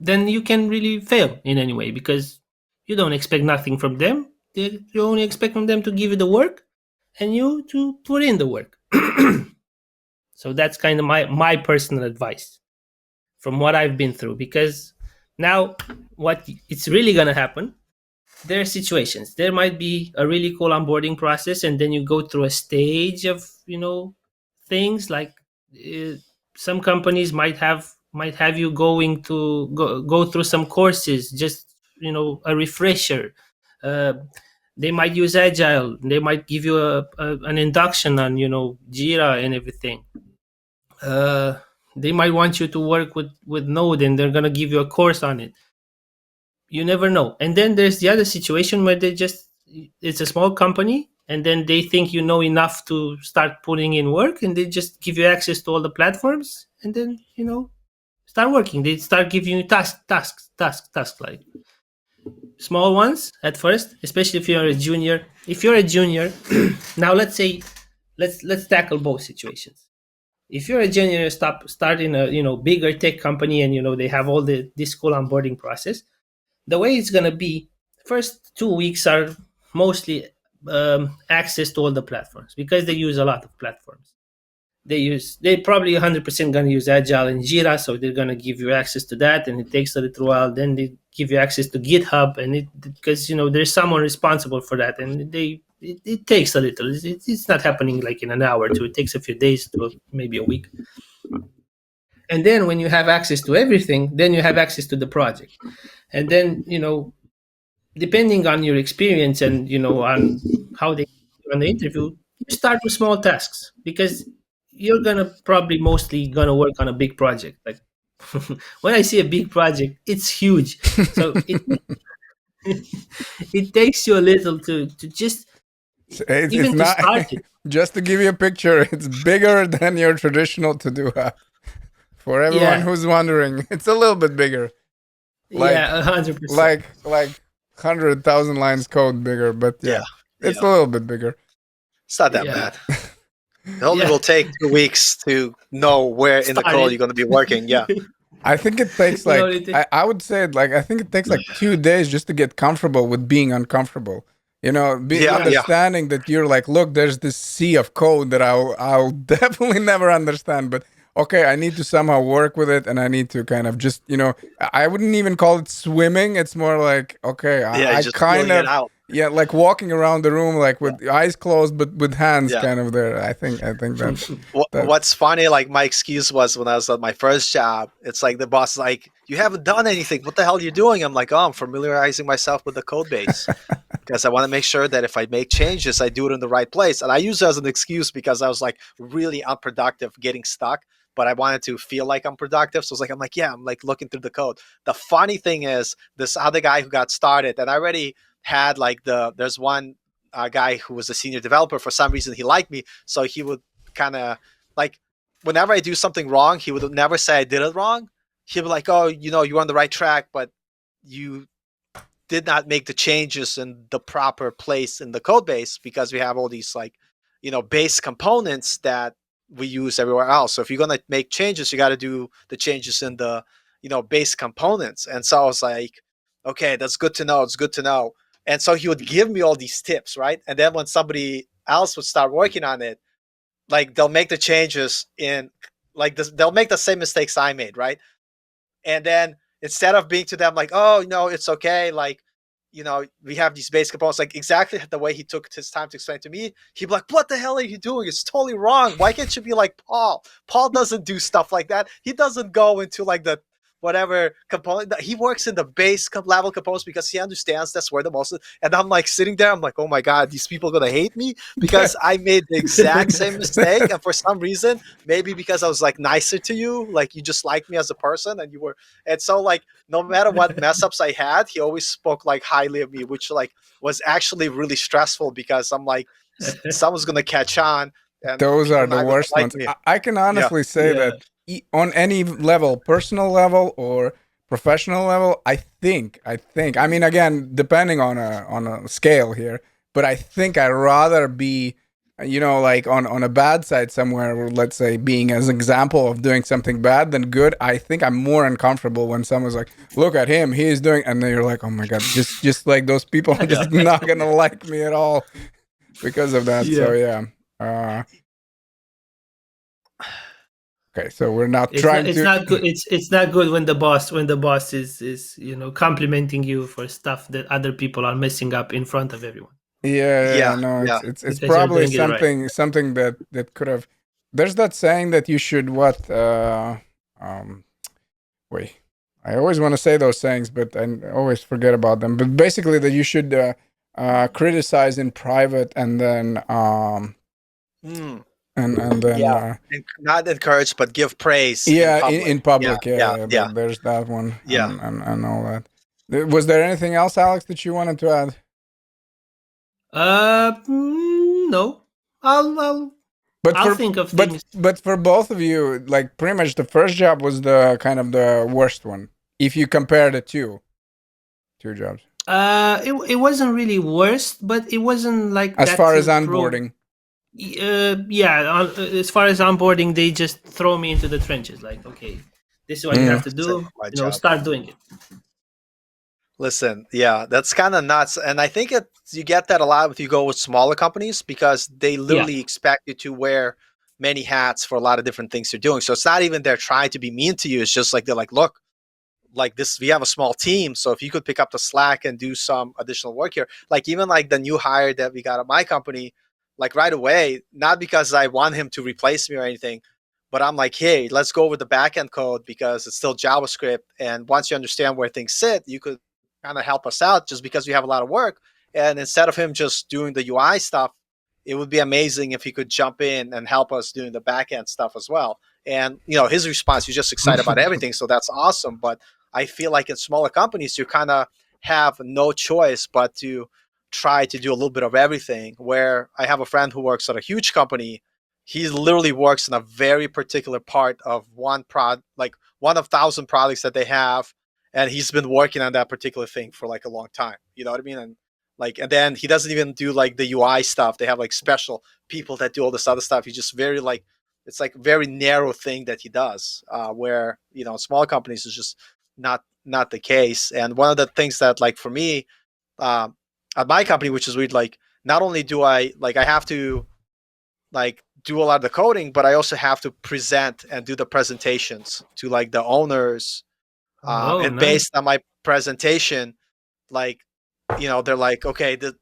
Speaker 2: then you can really fail in any way because you don't expect nothing from them. You only expect from them to give you the work and you to put in the work. So that's kind of my personal advice from what I've been through. Because now, what it's really gonna happen, there are situations. There might be a really cool onboarding process, and then you go through a stage of things like uh, some companies might have you go through some courses, just a refresher. Uh, they might use Agile. They might give you an induction on Jira and everything. uh, they might want you to work with Node, and they're gonna give you a course on it. You never know. And then there's the other situation where it's a small company, and then they think you know enough to start putting in work, and they just give you access to all the platforms, and then start working. They start giving you tasks, like small ones at first, especially if you're a junior. If you're a junior, now let's tackle both situations. If you're a junior, start in a bigger tech company, and they have all this cool onboarding process. The way it's gonna be, first 2 weeks are mostly access to all the platforms, because they use a lot of platforms. They probably 100% gonna use Agile and Jira, so they're gonna give you access to that, and it takes a little while. Then they give you access to GitHub, and it because there's someone responsible for that, and it takes a little. It's not happening like in an hour or two. It takes a few days to maybe a week. And then when you have access to everything, then you have access to the project. And then depending on your experience and on how they on the interview, you start with small tasks, because you're gonna probably mostly gonna work on a big project. Like when I see a big project, it's huge. So it takes you a little to just
Speaker 1: It's
Speaker 2: even to
Speaker 1: not
Speaker 2: start it.
Speaker 1: just to give you a picture. It's bigger than your traditional to-do app. For everyone
Speaker 2: Yeah,
Speaker 1: who's wondering, it's a little bit bigger, like
Speaker 2: yeah, 100%.
Speaker 1: like 100,000 lines code bigger. But
Speaker 3: Yeah,
Speaker 1: yeah, it's
Speaker 3: yeah.
Speaker 1: a little bit bigger.
Speaker 3: It's not that
Speaker 2: Yeah,
Speaker 3: bad. It only
Speaker 2: yeah.
Speaker 3: will take 2 weeks to know where in the
Speaker 2: Start
Speaker 3: code
Speaker 2: it.
Speaker 3: you're going to be working. Yeah,
Speaker 1: I think it takes
Speaker 2: You know,
Speaker 1: like I would say it like I think it takes like 2 days just to get comfortable with being uncomfortable. You know,
Speaker 3: yeah, yeah,
Speaker 1: understanding that you're like, look, there's this sea of code that I'll definitely never understand, but okay, I need to somehow work with it, and I need to kind of just I wouldn't even call it swimming. It's more like okay,
Speaker 3: yeah.
Speaker 1: I
Speaker 3: Just
Speaker 1: kind
Speaker 3: feeling it
Speaker 1: of
Speaker 3: out.
Speaker 1: like walking around the room like
Speaker 3: Yeah,
Speaker 1: with eyes closed but with hands
Speaker 3: yeah.
Speaker 1: kind of there. I think
Speaker 3: What's
Speaker 1: that's
Speaker 3: funny, like my excuse was when I was at my first job, it's like the boss is like, you haven't done anything. What the hell are you doing? I'm like, oh, I'm familiarizing myself with the code base because I want to make sure that if I make changes, I do it in the right place. And I use it as an excuse because I was like really unproductive, getting stuck, but I wanted to feel like I'm productive. So it's like, I'm like, yeah, I'm like looking through the code. The funny thing is, this other guy who got started, and I already had like there's one guy who was a senior developer. For some reason, he liked me. So he would kind of like, whenever I do something wrong, he would never say I did it wrong. He'd be like, oh, you're on the right track, but you did not make the changes in the proper place in the code base because we have all these like, base components that we use everywhere else. So if you're going to make changes, you got to do the changes in the, base components. And so I was like, okay, that's good to know. It's good to know. And so he would give me all these tips, right? And then when somebody else would start working on it, like they'll make the changes in like this, they'll make the same mistakes I made, right? And then instead of being to them like, oh no, it's okay, like, we have these base components, like exactly the way he took his time to explain to me, he'd be like, what the hell are you doing? It's totally wrong. Why can't you be like Paul doesn't do stuff like that. He doesn't go into like the whatever component that he works in the base level components because he understands that's where the most is. And I'm like sitting there, I'm like, oh my god, these people are gonna hate me because I made the exact same mistake. And for some reason, maybe because I was like nicer to you, like you just liked me as a person, and you were, and so like no matter what mess ups I had, he always spoke like highly of me, which like was actually really stressful because I'm like, someone's gonna catch on and
Speaker 1: those
Speaker 3: people
Speaker 1: are
Speaker 3: are
Speaker 1: the
Speaker 3: not gonna
Speaker 1: worst
Speaker 3: like
Speaker 1: ones.
Speaker 3: me.
Speaker 1: I can
Speaker 3: Yeah.
Speaker 1: honestly say
Speaker 2: yeah,
Speaker 1: that on any level, personal level or professional level, I think. I mean, again, depending on a scale here, but I think I'd rather be, like on a bad side somewhere, or let's say being as an example of doing something bad than good. I think I'm more uncomfortable when someone's like, "Look at him, he's doing," and then you're like, "Oh my god," just like those people are
Speaker 3: Yeah.
Speaker 1: just not gonna like me at all because of that. So
Speaker 2: yeah.
Speaker 1: yeah. Uh, Okay, so we're not
Speaker 2: It's not.
Speaker 1: trying
Speaker 2: It's
Speaker 1: to.
Speaker 2: not good. It's not good when the boss is complimenting you for stuff that other people are messing up in front of everyone
Speaker 1: Yeah,
Speaker 3: Yeah.
Speaker 1: no,
Speaker 3: Yeah.
Speaker 1: it's
Speaker 2: because you're
Speaker 1: probably
Speaker 2: doing it right.
Speaker 1: something that could have. There's that saying that you should what? Um, wait, I always want to say those sayings, but I always forget about them. But basically, that you should criticize in private and then
Speaker 3: Mm.
Speaker 1: and then
Speaker 3: Yeah. Not encourage, but give praise in
Speaker 1: yeah,
Speaker 3: public.
Speaker 1: in
Speaker 3: Yeah.
Speaker 1: public,
Speaker 3: Yeah.
Speaker 1: yeah.
Speaker 3: Yeah.
Speaker 1: There's that one
Speaker 3: Yeah.
Speaker 1: and all that. Was there anything else, Alex, that you wanted to add?
Speaker 2: No. I'll
Speaker 1: But
Speaker 2: I'll
Speaker 1: for
Speaker 2: think of
Speaker 1: but
Speaker 2: things.
Speaker 1: but for both of you, like pretty much the first job was the kind of the worst one. If you compare the two jobs.
Speaker 2: It wasn't really worst, but it wasn't like
Speaker 1: As
Speaker 2: that
Speaker 1: far as
Speaker 2: to prove.
Speaker 1: onboarding.
Speaker 2: Yeah. As far as onboarding, they just throw me into the trenches. Like, okay, this is what you have
Speaker 1: Mm.
Speaker 2: to
Speaker 3: Same
Speaker 2: do.
Speaker 3: with my job.
Speaker 2: Start doing it.
Speaker 3: Listen, yeah, that's kind of nuts. And I think you get that a lot if you go with smaller companies because they
Speaker 2: Yeah.
Speaker 3: literally expect you to wear many hats for a lot of different things you're doing. So it's not even they're trying to be mean to you. It's just like they're like, look, like this, we have a small team. So if you could pick up the slack and do some additional work here, like even like the new hire that we got at my company, like right away, not because I want him to replace me or anything, but I'm like, hey, let's go over the backend code because it's still JavaScript. And once you understand where things sit, you could kind of help us out just because we have a lot of work. And instead of him just doing the UI stuff, it would be amazing if he could jump in and help us doing the backend stuff as well. And his response, he's just excited about everything. So that's awesome. But I feel like in smaller companies, you kind of have no choice but to try to do a little bit of everything. Where I have a friend who works at a huge company, he literally works in a very particular part of like one of 1,000 products that they have, and he's been working on that particular thing for like a long time. You know what I mean? And then he doesn't even do like the UI stuff. They have like special people that do all this other stuff. He's just very like, it's like very narrow thing that he does. Where small companies is just not the case. And one of the things that, like, for me, at my company, which is weird, like, not only do I have to like do a lot of the coding, but I also have to present and do the presentations to like the owners. And
Speaker 2: nice.
Speaker 3: based on my presentation, like, they're like, okay, they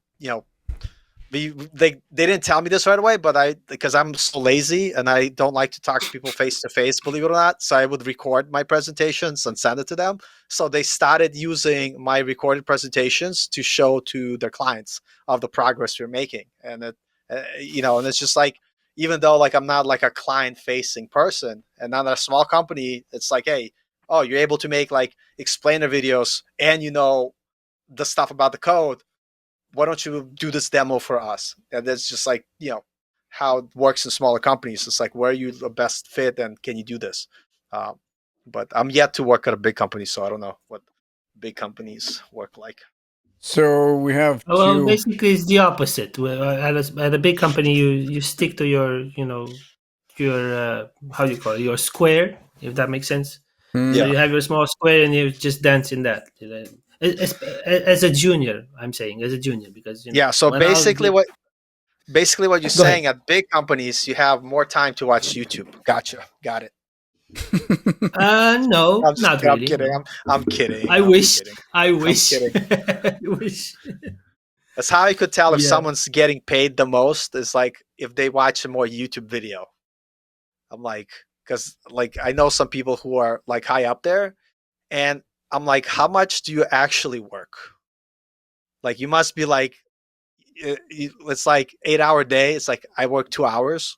Speaker 3: didn't tell me this right away, but because I'm so lazy and I don't like to talk to people face to face, believe it or not. So I would record my presentations and send it to them. So they started using my recorded presentations to show to their clients of the progress we're making. And and it's just like, even though like I'm not like a client facing person, and not a small company, it's like, hey, oh, you're able to make like explainer videos and the stuff about the code, why don't you do this demo for us? And that's just like, how it works in smaller companies. It's like, where are you the best fit and can you do this? But I'm yet to work at a big company, so I don't know what big companies work like.
Speaker 1: So we have
Speaker 2: Well,
Speaker 1: two.
Speaker 2: basically, it's the opposite. At a big company, you stick to your how do you call it, your square, if that makes sense. So
Speaker 3: Yeah.
Speaker 2: you have your small square and you just dance in that. As a junior, I'm saying, as a junior, because
Speaker 3: Yeah. So
Speaker 2: when I was
Speaker 3: basically what you're
Speaker 2: go ahead.
Speaker 3: saying, at big companies, you have more time to watch YouTube. Gotcha. Got it.
Speaker 2: No, not
Speaker 3: I'm
Speaker 2: really.
Speaker 3: kidding.
Speaker 2: No.
Speaker 3: I'm kidding.
Speaker 2: I
Speaker 3: I'm
Speaker 2: wish.
Speaker 3: kidding.
Speaker 2: I
Speaker 3: I'm
Speaker 2: wish.
Speaker 3: kidding.
Speaker 2: I wish.
Speaker 3: That's how I could tell if
Speaker 2: Yeah.
Speaker 3: someone's getting paid the most, is like if they watch a more YouTube video. I'm like, because like I know some people who are like high up there, and I'm like, how much do you actually work? Like, you must be like, it's like 8 hour day. It's like I work 2 hours,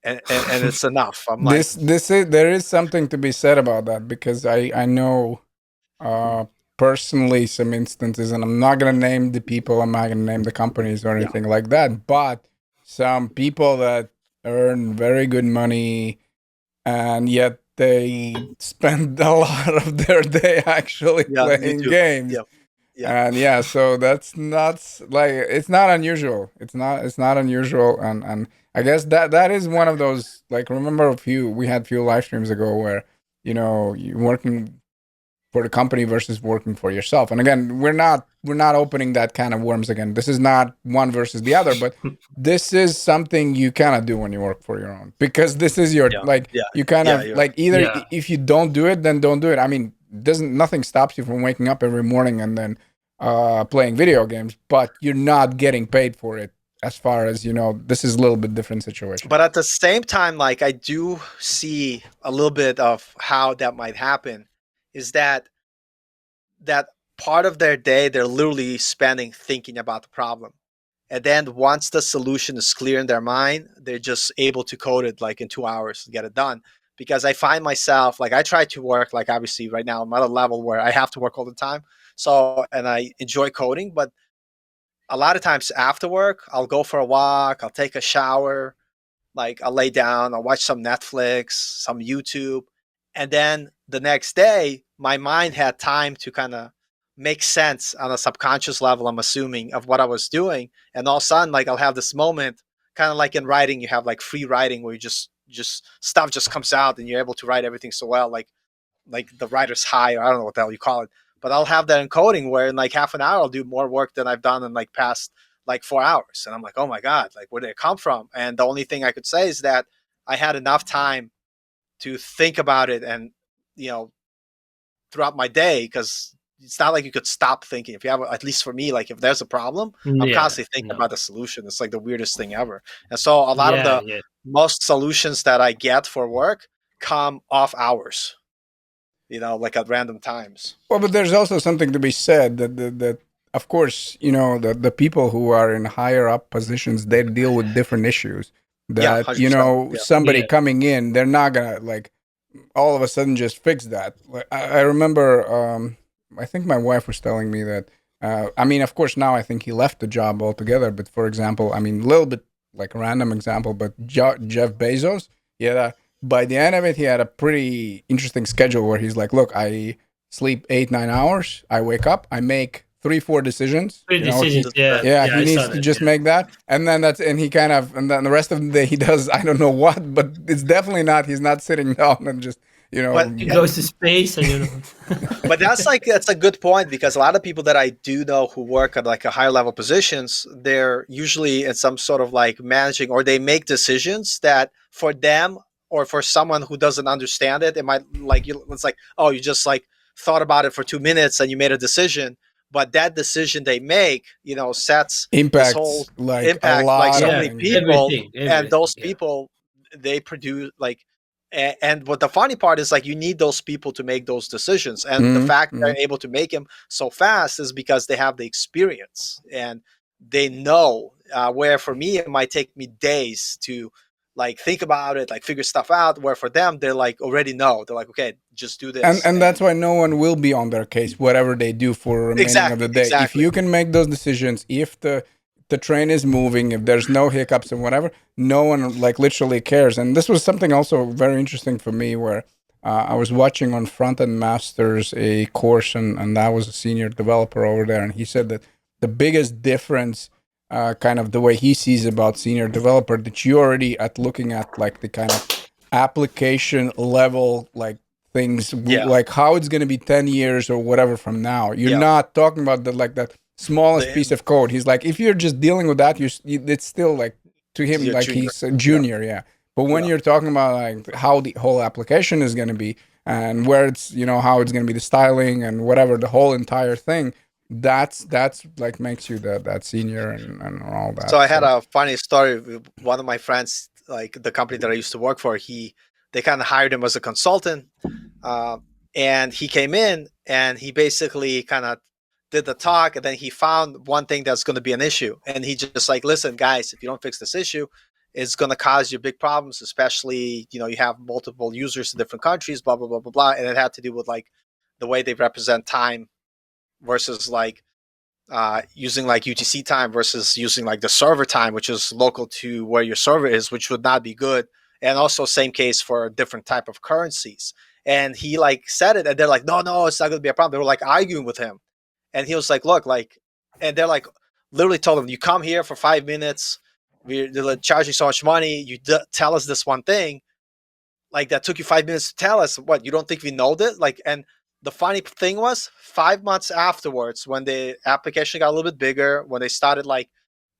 Speaker 3: and it's enough. I'm like,
Speaker 1: This is there is something to be said about that, because I know uh personally some instances, and I'm not gonna name the people, I'm not gonna name the companies or
Speaker 3: yeah,
Speaker 1: anything like that, but some people that earn very good money, and yet they spend a lot of their day actually
Speaker 3: yeah,
Speaker 1: playing
Speaker 3: YouTube,
Speaker 1: games.
Speaker 3: yeah, yeah.
Speaker 1: And yeah, so that's not like, it's not unusual. It's not unusual, and I guess that is one of those, like, remember we had few live streams ago where you working for the company versus working for yourself. And again, we're not opening that kind of worms again. This is not one versus the other, but this is something you kind of do when you work for your own, because this is your,
Speaker 3: Yeah,
Speaker 1: like,
Speaker 3: yeah,
Speaker 1: you kind
Speaker 3: yeah.
Speaker 1: of
Speaker 3: You're
Speaker 1: like, either
Speaker 2: Yeah.
Speaker 1: if you don't do it, then don't do it. I mean, doesn't nothing stops you from waking up every morning and then playing video games, but you're not getting paid for it. As far as this is a little bit different situation.
Speaker 3: But at the same time, like, I do see a little bit of how that might happen. Is that part of their day they're literally spending thinking about the problem, and then once the solution is clear in their mind, they're just able to code it like in 2 hours to get it done. Because I find myself, like, I try to work, like, obviously right now I'm at a level where I have to work all the time, so, and I enjoy coding, but a lot of times after work I'll go for a walk, I'll take a shower, like, I'll lay down, I'll watch some Netflix, some YouTube, and then the next day, my mind had time to kind of make sense on a subconscious level, I'm assuming, of what I was doing. And all of a sudden, like, I'll have this moment, kind of like in writing, you have like free writing where you just stuff just comes out and you're able to write everything so well, like the writer's high, or I don't know what the hell you call it. But I'll have that in coding where in like half an hour I'll do more work than I've done in like past like 4 hours. And I'm like, oh my God, like, where did it come from? And the only thing I could say is that I had enough time to think about it, and throughout my day, because it's not like you could stop thinking. If you have, at least for me, like, if there's a problem, I'm
Speaker 2: Yeah.
Speaker 3: constantly thinking
Speaker 2: No.
Speaker 3: about the solution. It's like the weirdest thing ever. And so a lot of
Speaker 2: Yeah.
Speaker 3: the
Speaker 2: Yeah.
Speaker 3: most solutions that I get for work come off hours, like at random times.
Speaker 1: Well, but there's also something to be said that of course, the people who are in higher up positions, they deal with different issues.
Speaker 3: Yeah,
Speaker 1: That
Speaker 3: 100%. Yeah.
Speaker 1: somebody
Speaker 2: Yeah.
Speaker 1: coming in, they're not gonna, like, all of a sudden just fix that. Like, I remember I think my wife was telling me that. I mean, of course, now I think he left the job altogether. But for example, I mean, a little bit like a random example, but Jeff Bezos, yeah, by the end of it, he had a pretty interesting schedule where he's like, "Look, I sleep 8-9 hours. I wake up. I make 3-4 decisions.
Speaker 2: Three decisions.
Speaker 1: Yeah, he
Speaker 2: I saw
Speaker 1: needs to
Speaker 2: that.
Speaker 1: just make that, and then and then the rest of the day he does I don't know what, but it's definitely not. He's not sitting down and just
Speaker 3: But
Speaker 2: He goes to space, and
Speaker 3: but that's a good point, because a lot of people that I do know who work at like a higher level positions, they're usually in some sort of like managing, or they make decisions that for them or for someone who doesn't understand it, it might like it's like, oh, you just like thought about it for 2 minutes and you made a decision. But that decision they make, sets this whole
Speaker 1: impacts like a
Speaker 3: impact like
Speaker 1: lot
Speaker 3: so
Speaker 1: of
Speaker 3: many
Speaker 1: things.
Speaker 3: people,
Speaker 2: everything,
Speaker 3: and those
Speaker 2: yeah.
Speaker 3: people, they produce like, and what the funny part is, like, you need those people to make those decisions, and the fact they're able to make them so fast is because they have the experience and they know, where for me it might take me days to like think about it, like figure stuff out, where for them they're like already know, they're like, okay, just do this.
Speaker 1: And that's why no one will be on their case, whatever they do for the remaining of the day. If
Speaker 3: Exactly.
Speaker 1: you can make those decisions, if the train is moving, if there's no hiccups and whatever, no one like literally cares. And this was something also very interesting for me, where I was watching on Front End Masters a course, and that was a senior developer over there, and he said that the biggest difference, kind of the way he sees about senior developer, that you already at looking at like the kind of application level like things, like how it's going to be 10 years or whatever from now. You're not talking about the like that smallest piece of code. He's like, if you're just dealing with that, it's still like, to him, like junior. He's a junior, yeah. But when you're talking about like how the whole application is going to be, and where it's, how it's going to be, the styling and whatever, the whole entire thing, that's like makes you that senior and all that.
Speaker 3: So I had a funny story with one of my friends, like the company that I used to work for. They kind of hired him as a consultant, and he came in and he basically kind of did the talk, and then he found one thing that's going to be an issue, and he just like, listen, guys, if you don't fix this issue, it's going to cause you big problems, especially you have multiple users in different countries, blah blah blah blah blah, and it had to do with like the way they represent time versus like using like UTC time versus using like the server time, which is local to where your server is, which would not be good. And also same case for different type of currencies. And he like said it, and they're like, no, it's not going to be a problem. They were like arguing with him, and he was like, look, like, and they're like, literally told him, you come here for 5 minutes, they're charging so much money, you tell us this one thing, like that took you 5 minutes to tell us. What, you don't think we know this? Like, and the funny thing was, 5 months afterwards, when the application got a little bit bigger, when they started like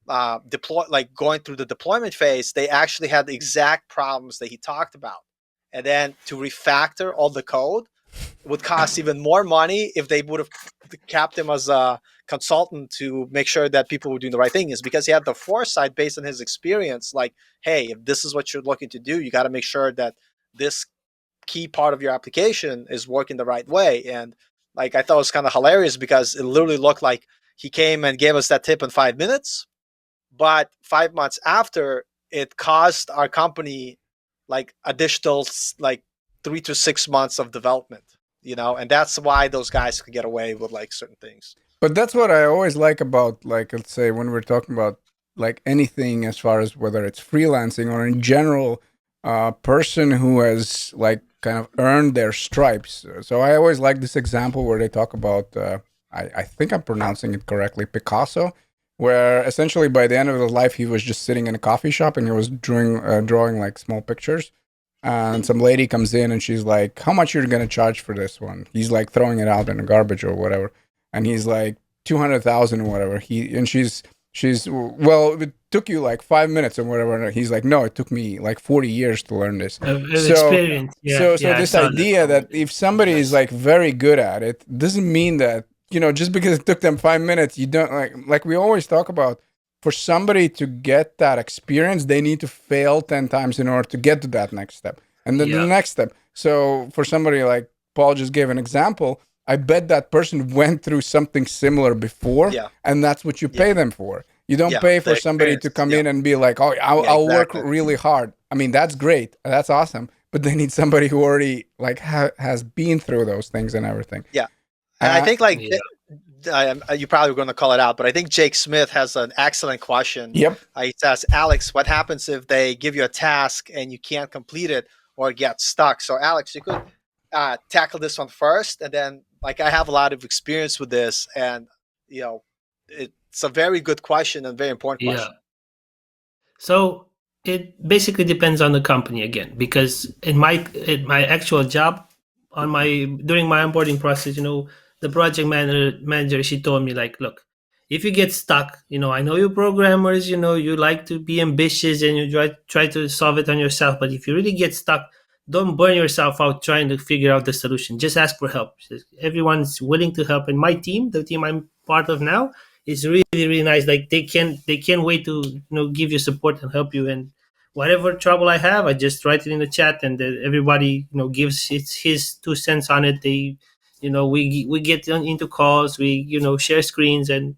Speaker 3: going through the deployment phase, they actually had the exact problems that he talked about. And then to refactor all the code would cost even more money if they would have kept him as a consultant to make sure that people were doing the right thing. Is because he had the foresight based on his experience. Like, hey, if this is what you're looking to do, you got to make sure that this key part of your application is working the right way. And like, I thought it was kind of hilarious because it literally looked like he came and gave us that tip in 5 minutes, but 5 months after, it cost our company like additional like 3 to 6 months of development, and that's why those guys could get away with like certain things.
Speaker 1: But that's what I always like about, like, let's say when we're talking about like anything, as far as whether it's freelancing or in general, person who has like kind of earned their stripes. So I always like this example where they talk about, I think I'm pronouncing it correctly, Picasso, where essentially by the end of his life, he was just sitting in a coffee shop and he was drawing like small pictures. And some lady comes in and she's like, how much you're going to charge for this one? He's like throwing it out in the garbage or whatever. And he's like 200,000 or whatever. She's well, it took you like 5 minutes or whatever. And he's like, no, it took me like 40 years to learn this.
Speaker 2: Experience.
Speaker 1: So this idea that if somebody is like very good at it, doesn't mean that, just because it took them 5 minutes, you don't like we always talk about, for somebody to get that experience, they need to fail 10 times in order to get to that next step. And then the next step. So for somebody like Paul just gave an example, I bet that person went through something similar before, and that's what you pay them for. You don't pay for somebody to come in and be like, oh, I'll work really hard. I mean, that's great. That's awesome. But they need somebody who already like has been through those things and everything.
Speaker 3: Yeah. And I think like
Speaker 2: yeah.
Speaker 3: you probably were going to call it out, but I think Jake Smith has an excellent question.
Speaker 1: Yep.
Speaker 3: He says, Alex, what happens if they give you a task and you can't complete it or get stuck? So, Alex, you could tackle this one first, and then like I have a lot of experience with this, and you know, it's a very good question and very important
Speaker 2: Yeah.
Speaker 3: question.
Speaker 2: So it basically depends on the company again, because in my actual job, during my onboarding process, the project manager, she told me like, look, if you get stuck, I know you programmers, you like to be ambitious and you try to solve it on yourself, but if you really get stuck, don't burn yourself out trying to figure out the solution. Just ask for help. Everyone's willing to help. And my team, the team I'm part of now, is really really nice. Like they can't wait to give you support and help you. And whatever trouble I have, I just write it in the chat, and then everybody gives his 2 cents on it. They we get into calls, we share screens and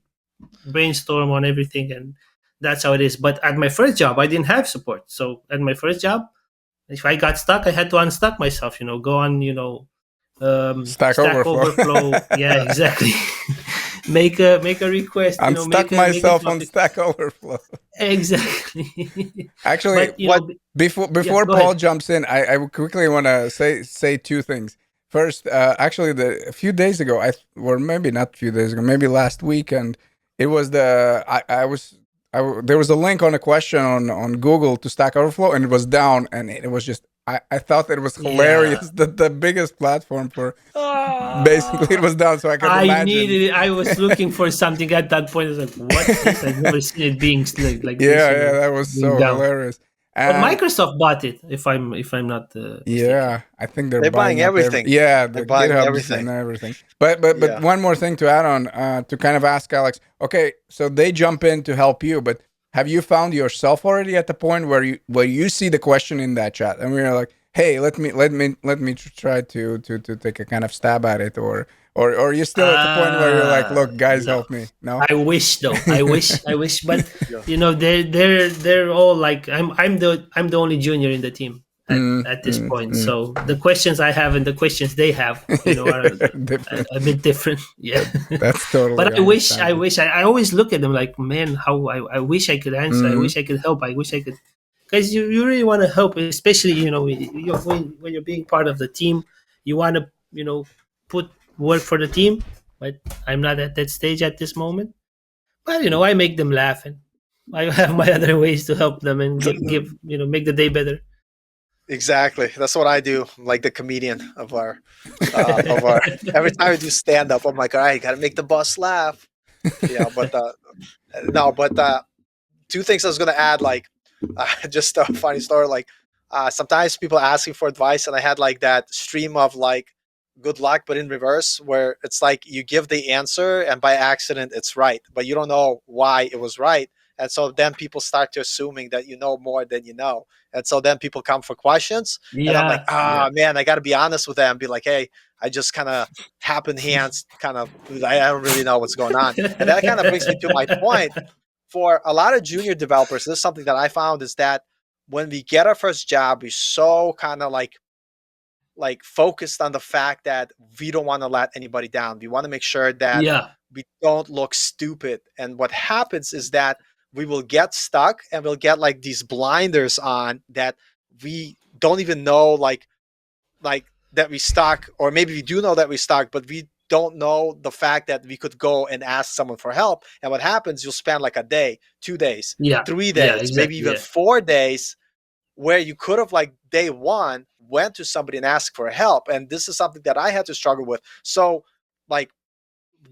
Speaker 2: brainstorm on everything, and that's how it is. But at my first job, I didn't have support. So at my first job, if I got stuck, I had to unstuck myself. Go on
Speaker 1: Stack
Speaker 2: Stack
Speaker 1: Overflow.
Speaker 2: Overflow. Yeah, exactly. make a request.
Speaker 1: Unstuck
Speaker 2: Make a
Speaker 1: myself on
Speaker 2: topic.
Speaker 1: Stack Overflow.
Speaker 2: Exactly.
Speaker 1: Actually,
Speaker 2: But
Speaker 1: before
Speaker 2: go
Speaker 1: Paul
Speaker 2: ahead.
Speaker 1: jumps in, I would quickly want to say two things. First, actually, a few days ago, or maybe not a few days ago, maybe last weekend, it was there was a link on a question on Google to Stack Overflow, and it was down, and it was just I thought that it was
Speaker 2: Yeah.
Speaker 1: hilarious that the biggest platform for basically it
Speaker 3: Ah,
Speaker 1: was down, so I could
Speaker 2: I
Speaker 1: imagine.
Speaker 2: needed it. I was looking for something at that point. I was like, "What's this? I've never seen it being like this."
Speaker 1: Yeah, that was
Speaker 2: Being
Speaker 1: so
Speaker 2: down.
Speaker 1: hilarious.
Speaker 2: But
Speaker 1: And
Speaker 2: Microsoft bought it, if I'm not mistaken.
Speaker 1: yeah, I think they're
Speaker 3: they're buying
Speaker 1: buying up
Speaker 3: everything.
Speaker 1: yeah,
Speaker 3: They're
Speaker 1: the
Speaker 3: buying
Speaker 1: GitHubs
Speaker 3: everything.
Speaker 1: and everything. But
Speaker 3: Yeah.
Speaker 1: one more thing to add on, to kind of ask Alex. Okay, so they jump in to help you, but have you found yourself already at the point where you see the question in that chat and we're like, hey, let me try to take a kind of stab at it, or you're still at the point where you're like, look, guys,
Speaker 2: No.
Speaker 1: help me. No.
Speaker 2: I wish though. I wish, but
Speaker 3: Yeah.
Speaker 2: they're all like I'm the only junior in the team at this point.
Speaker 1: Mm.
Speaker 2: So the questions I have and the questions they have, are
Speaker 1: Different.
Speaker 2: a bit different. Yeah.
Speaker 1: That's totally
Speaker 2: But
Speaker 1: understandable.
Speaker 2: I always look at them like, man, how I wish I could answer. I
Speaker 1: Mm.
Speaker 2: wish I could help. I wish I could, because you really want to help, especially when you're being part of the team, you want to put work for the team. But I'm not at that stage at this moment. But I make them laugh, and I have my other ways to help them and give make the day better.
Speaker 3: Exactly. That's what I do. I'm like the comedian of our. Every time I do stand up, I'm like, all right, got to make the boss laugh. Yeah, but no, but two things I was gonna add. Like, just a funny story. Like, sometimes people ask me for advice, and I had like that stream of like good luck, but in reverse, where it's like you give the answer, and by accident it's right, but you don't know why it was right. And so then people start to assuming that you know more than you know. And so then people come for questions, and I'm like,
Speaker 2: Yeah, yeah,
Speaker 3: man, I got to be honest with them, be like, hey, I just kind of happen hands, kind of, I don't really know what's going on. And that kind of brings me to my point. For a lot of junior developers, this is something that I found is that when we get our first job, we're so kind of like focused on the fact that we don't want to let anybody down. We want to make sure that
Speaker 2: yeah,
Speaker 3: we don't look stupid. And what happens is that we will get stuck and we'll get like these blinders on that we don't even know like that we stuck, or maybe we do know that we stuck, but we don't know the fact that we could go and ask someone for help. And what happens, you'll spend like a day, 2 days,
Speaker 2: yeah,
Speaker 3: three
Speaker 2: yeah,
Speaker 3: days, maybe
Speaker 2: exactly.
Speaker 3: even
Speaker 2: Yeah,
Speaker 3: 4 days, where you could have like day one went to somebody and asked for help. And this is something that I had to struggle with. So like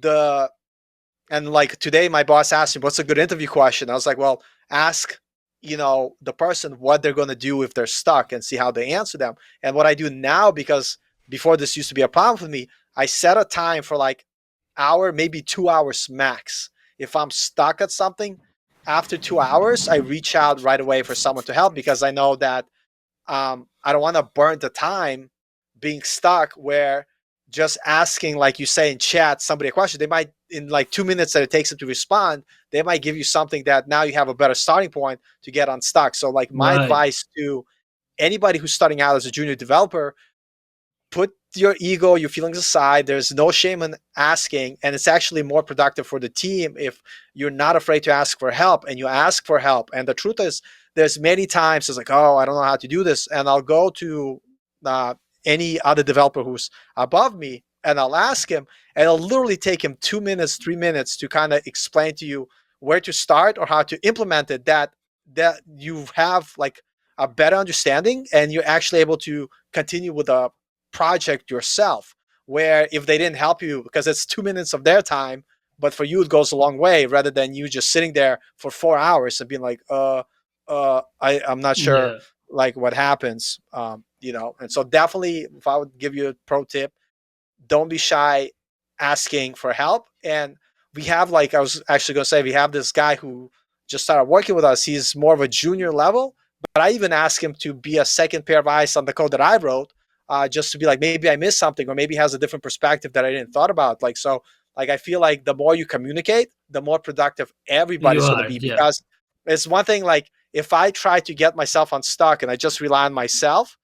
Speaker 3: the and like today my boss asked me what's a good interview question. I was like, well, ask the person what they're going to do if they're stuck and see how they answer them. And what I do now, because before this used to be a problem for me, I set a time for like hour, maybe 2 hours max. If I'm stuck at something, after 2 hours I reach out right away for someone to help, because I know that I don't want to burn the time being stuck where just asking, like you say in chat, somebody a question. They might, in like 2 minutes that it takes them to respond, they might give you something that now you have a better starting point to get unstuck. So, like, my
Speaker 2: right.
Speaker 3: advice to anybody who's starting out as a junior developer, put your ego, your feelings aside. There's no shame in asking, and it's actually more productive for the team if you're not afraid to ask for help and you ask for help. And the truth is, there's many times it's like, oh, I don't know how to do this, and I'll go to uh, any other developer who's above me, and I'll ask him, and it'll literally take him 2 minutes, 3 minutes to kind of explain to you where to start or how to implement it. That you have like a better understanding, and you're actually able to continue with a project yourself, where if they didn't help you, because it's 2 minutes of their time, but for you it goes a long way, rather than you just sitting there for 4 hours and being like I'm not sure
Speaker 2: Yeah.
Speaker 3: like what happens. And so definitely, if I would give you a pro tip, don't be shy asking for help. And we have, like I was actually going to say, we have this guy who just started working with us. He's more of a junior level, but I even asked him to be a second pair of eyes on the code that I wrote, just to be like, maybe I missed something, or maybe he has a different perspective that I didn't thought about. Like, so like, I feel like the more you communicate, the more productive
Speaker 2: You
Speaker 3: everybody's going to
Speaker 2: are.
Speaker 3: be.
Speaker 2: Yeah.
Speaker 3: Because it's one thing, like if I try to get myself unstuck and I just rely on myself,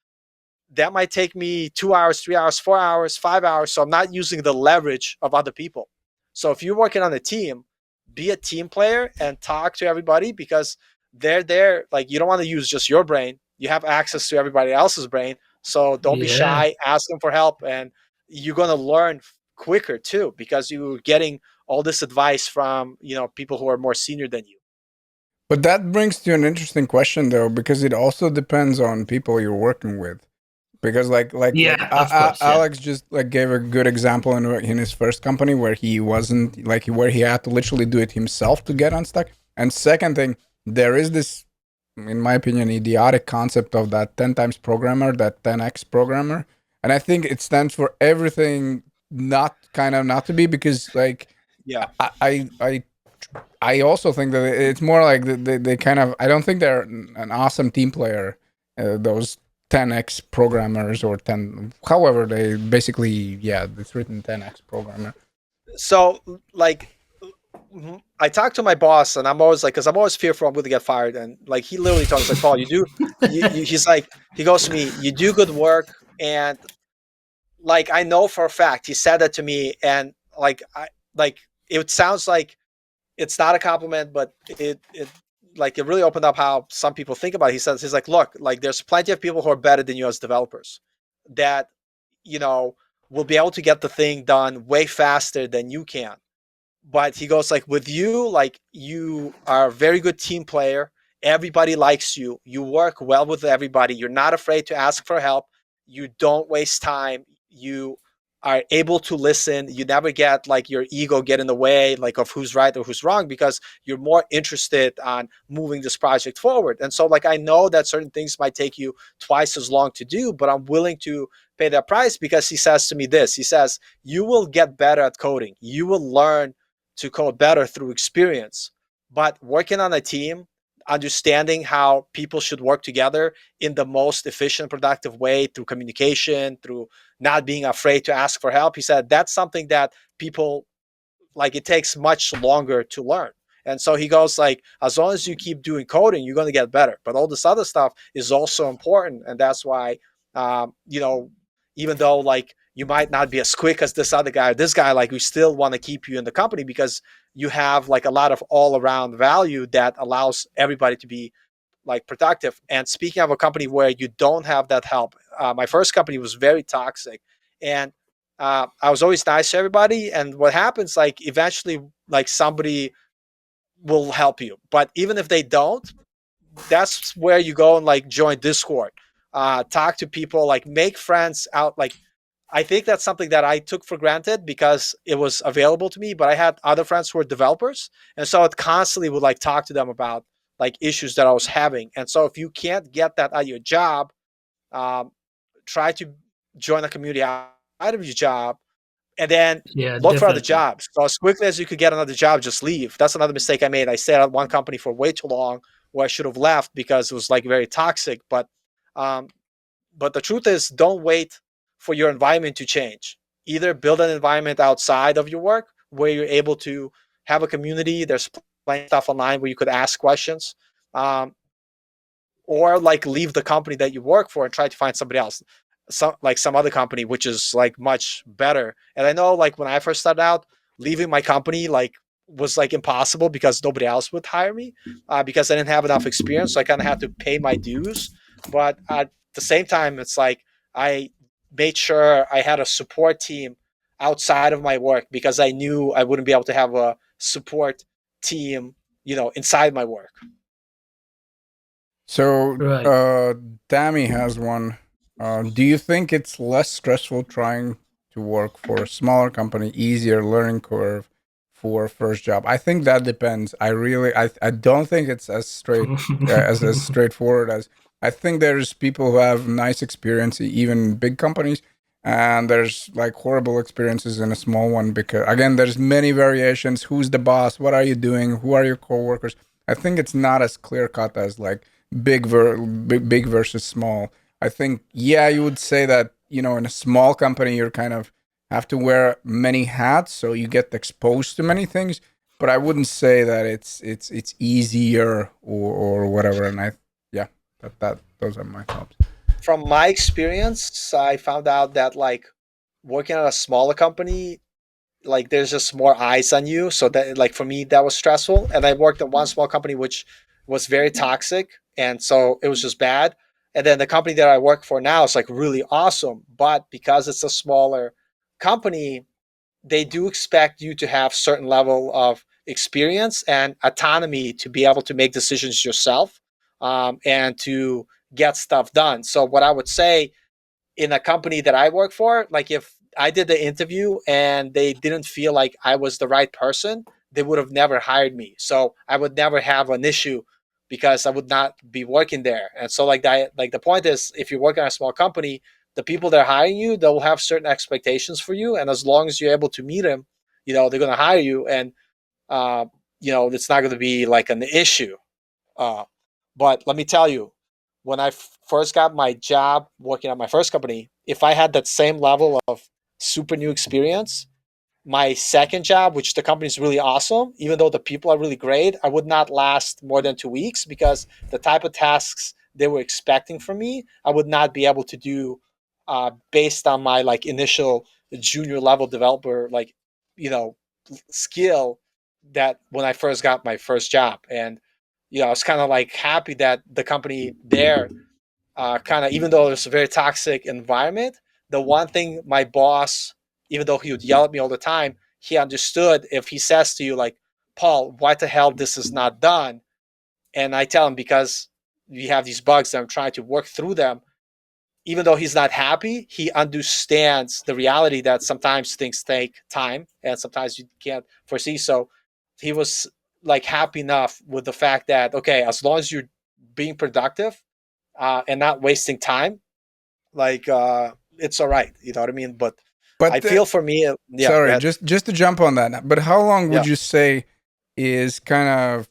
Speaker 3: that might take me 2 hours, 3 hours, 4 hours, 5 hours. So I'm not using the leverage of other people. So if you're working on a team, be a team player and talk to everybody, because they're there. Like, you don't want to use just your brain. You have access to everybody else's brain. So don't be
Speaker 2: Yeah.
Speaker 3: shy, ask them for help. And you're going to learn quicker too, because you're getting all this advice from, people who are more senior than you.
Speaker 1: But that brings to an interesting question though, because it also depends on people you're working with. Because
Speaker 2: Yeah. Of course. Yeah.
Speaker 1: Alex just like gave a good example in his first company where he wasn't like where he had to literally do it himself to get unstuck. And second thing, there is this, in my opinion, idiotic concept of that 10 times programmer, that 10x programmer, and I think it stands for everything not to be, because like
Speaker 3: Yeah.
Speaker 1: I I I I also think that it's more like they kind of, I don't think they're an awesome team player. Those 10x programmers or 10, however they basically, yeah, it's written 10x programmer.
Speaker 3: So like, I talked to my boss, and I'm always like, because I'm always fearful I'm going to get fired. And like, he literally told me, like, Paul, he's like, he goes to me, you do good work. And like, I know for a fact, he said that to me. And like, it sounds like it's not a compliment, but it really opened up how some people think about it. He's like, look, like there's plenty of people who are better than you as developers that, you know, will be able to get the thing done way faster than you can. But he goes like, with you, like you are a very good team player. Everybody likes you. You work well with everybody. You're not afraid to ask for help. You don't waste time. You are able to listen. You never get like your ego get in the way, like of who's right or who's wrong, because you're more interested on moving this project forward. And so like, I know that certain things might take you twice as long to do, but I'm willing to pay that price, because he says to me this, he says, you will get better at coding. You will learn to code better through experience. But working on a team, understanding how people should work together in the most efficient, productive way, through communication, through not being afraid to ask for help, he said that's something that people like, it takes much longer to learn. And so he goes like, as long as you keep doing coding, you're going to get better. But all this other stuff is also important. And that's why, even though like you might not be as quick as this other guy or this guy, like we still want to keep you in the company, because you have like a lot of all around value that allows everybody to be like productive. And speaking of a company where you don't have that help, my first company was very toxic. And I was always nice to everybody. And what happens, like eventually, like somebody will help you. But even if they don't, that's where you go and like join Discord, talk to people, like make friends out. Like, I think that's something that I took for granted because it was available to me. But I had other friends who were developers, and so it constantly would like talk to them about like issues that I was having. And so if you can't get that at your job, um, try to join a community out of your job, and then
Speaker 2: Yeah.
Speaker 3: look for other
Speaker 2: Definitely.
Speaker 3: jobs. So as quickly as you could get another job, just leave. That's another mistake I made. I stayed at one company for way too long, where I should have left because it was like very toxic. Um, but the truth is, don't wait for your environment to change. Either build an environment outside of your work where you're able to have a community. There's plenty of stuff online where you could ask questions, um, or like leave the company that you work for and try to find somebody else. some other company, which is like much better. And I know like when I first started out, leaving my company like was like impossible because nobody else would hire me because I didn't have enough experience. So I kind of had to pay my dues. But at the same time, it's like I made sure I had a support team outside of my work because I knew I wouldn't be able to have a support team, inside my work.
Speaker 1: So,
Speaker 2: Right.
Speaker 1: Dami has one. Do you think it's less stressful trying to work for a smaller company, easier learning curve for first job? I think that depends. I don't think it's as as straightforward as I think. There's people who have nice experience even in big companies, and there's like horrible experiences in a small one because again, there's many variations. Who's the boss? What are you doing? Who are your coworkers? I think it's not as clear cut as like big versus small. I think yeah, you would say that in a small company you're kind of have to wear many hats, so you get exposed to many things. But I wouldn't say that it's easier or whatever. And yeah, that those are my thoughts.
Speaker 3: From my experience, I found out that like working at a smaller company, like there's just more eyes on you. So that like for me that was stressful. And I worked at one small company which was very toxic, and so it was just bad. And then the company that I work for now is like really awesome, but because it's a smaller company, they do expect you to have certain level of experience and autonomy to be able to make decisions yourself, and to get stuff done. So what I would say in a company that I work for, like if I did the interview and they didn't feel like I was the right person, they would have never hired me. So I would never have an issue because I would not be working there. And so like that, like the point is, if you work at a small company, the people that are hiring you, they'll have certain expectations for you, and as long as you're able to meet them, they're going to hire you, and uh, it's not going to be like an issue. Uh, but let me tell you, when I first got my job working at my first company, if I had that same level of super new experience, my second job, which the company is really awesome, even though the people are really great, I would not last more than 2 weeks because the type of tasks they were expecting from me, I would not be able to do based on my like initial junior level developer you know skill that when I first got my first job. And I was kind of like happy that the company there kind of, even though it's a very toxic environment, the one thing my boss, even though he would yell at me all the time, he understood if he says to you like, Paul, why the hell this is not done? And I tell him because we have these bugs and I'm trying to work through them. Even though he's not happy, he understands the reality that sometimes things take time and sometimes you can't foresee. So he was like happy enough with the fact that, okay, as long as you're being productive and not wasting time, like it's all right. You know what I mean? But I
Speaker 1: But
Speaker 3: feel for me, yeah, go
Speaker 1: sorry,
Speaker 3: ahead.
Speaker 1: just to jump on that. But how long would
Speaker 3: Yeah.
Speaker 1: you say is kind of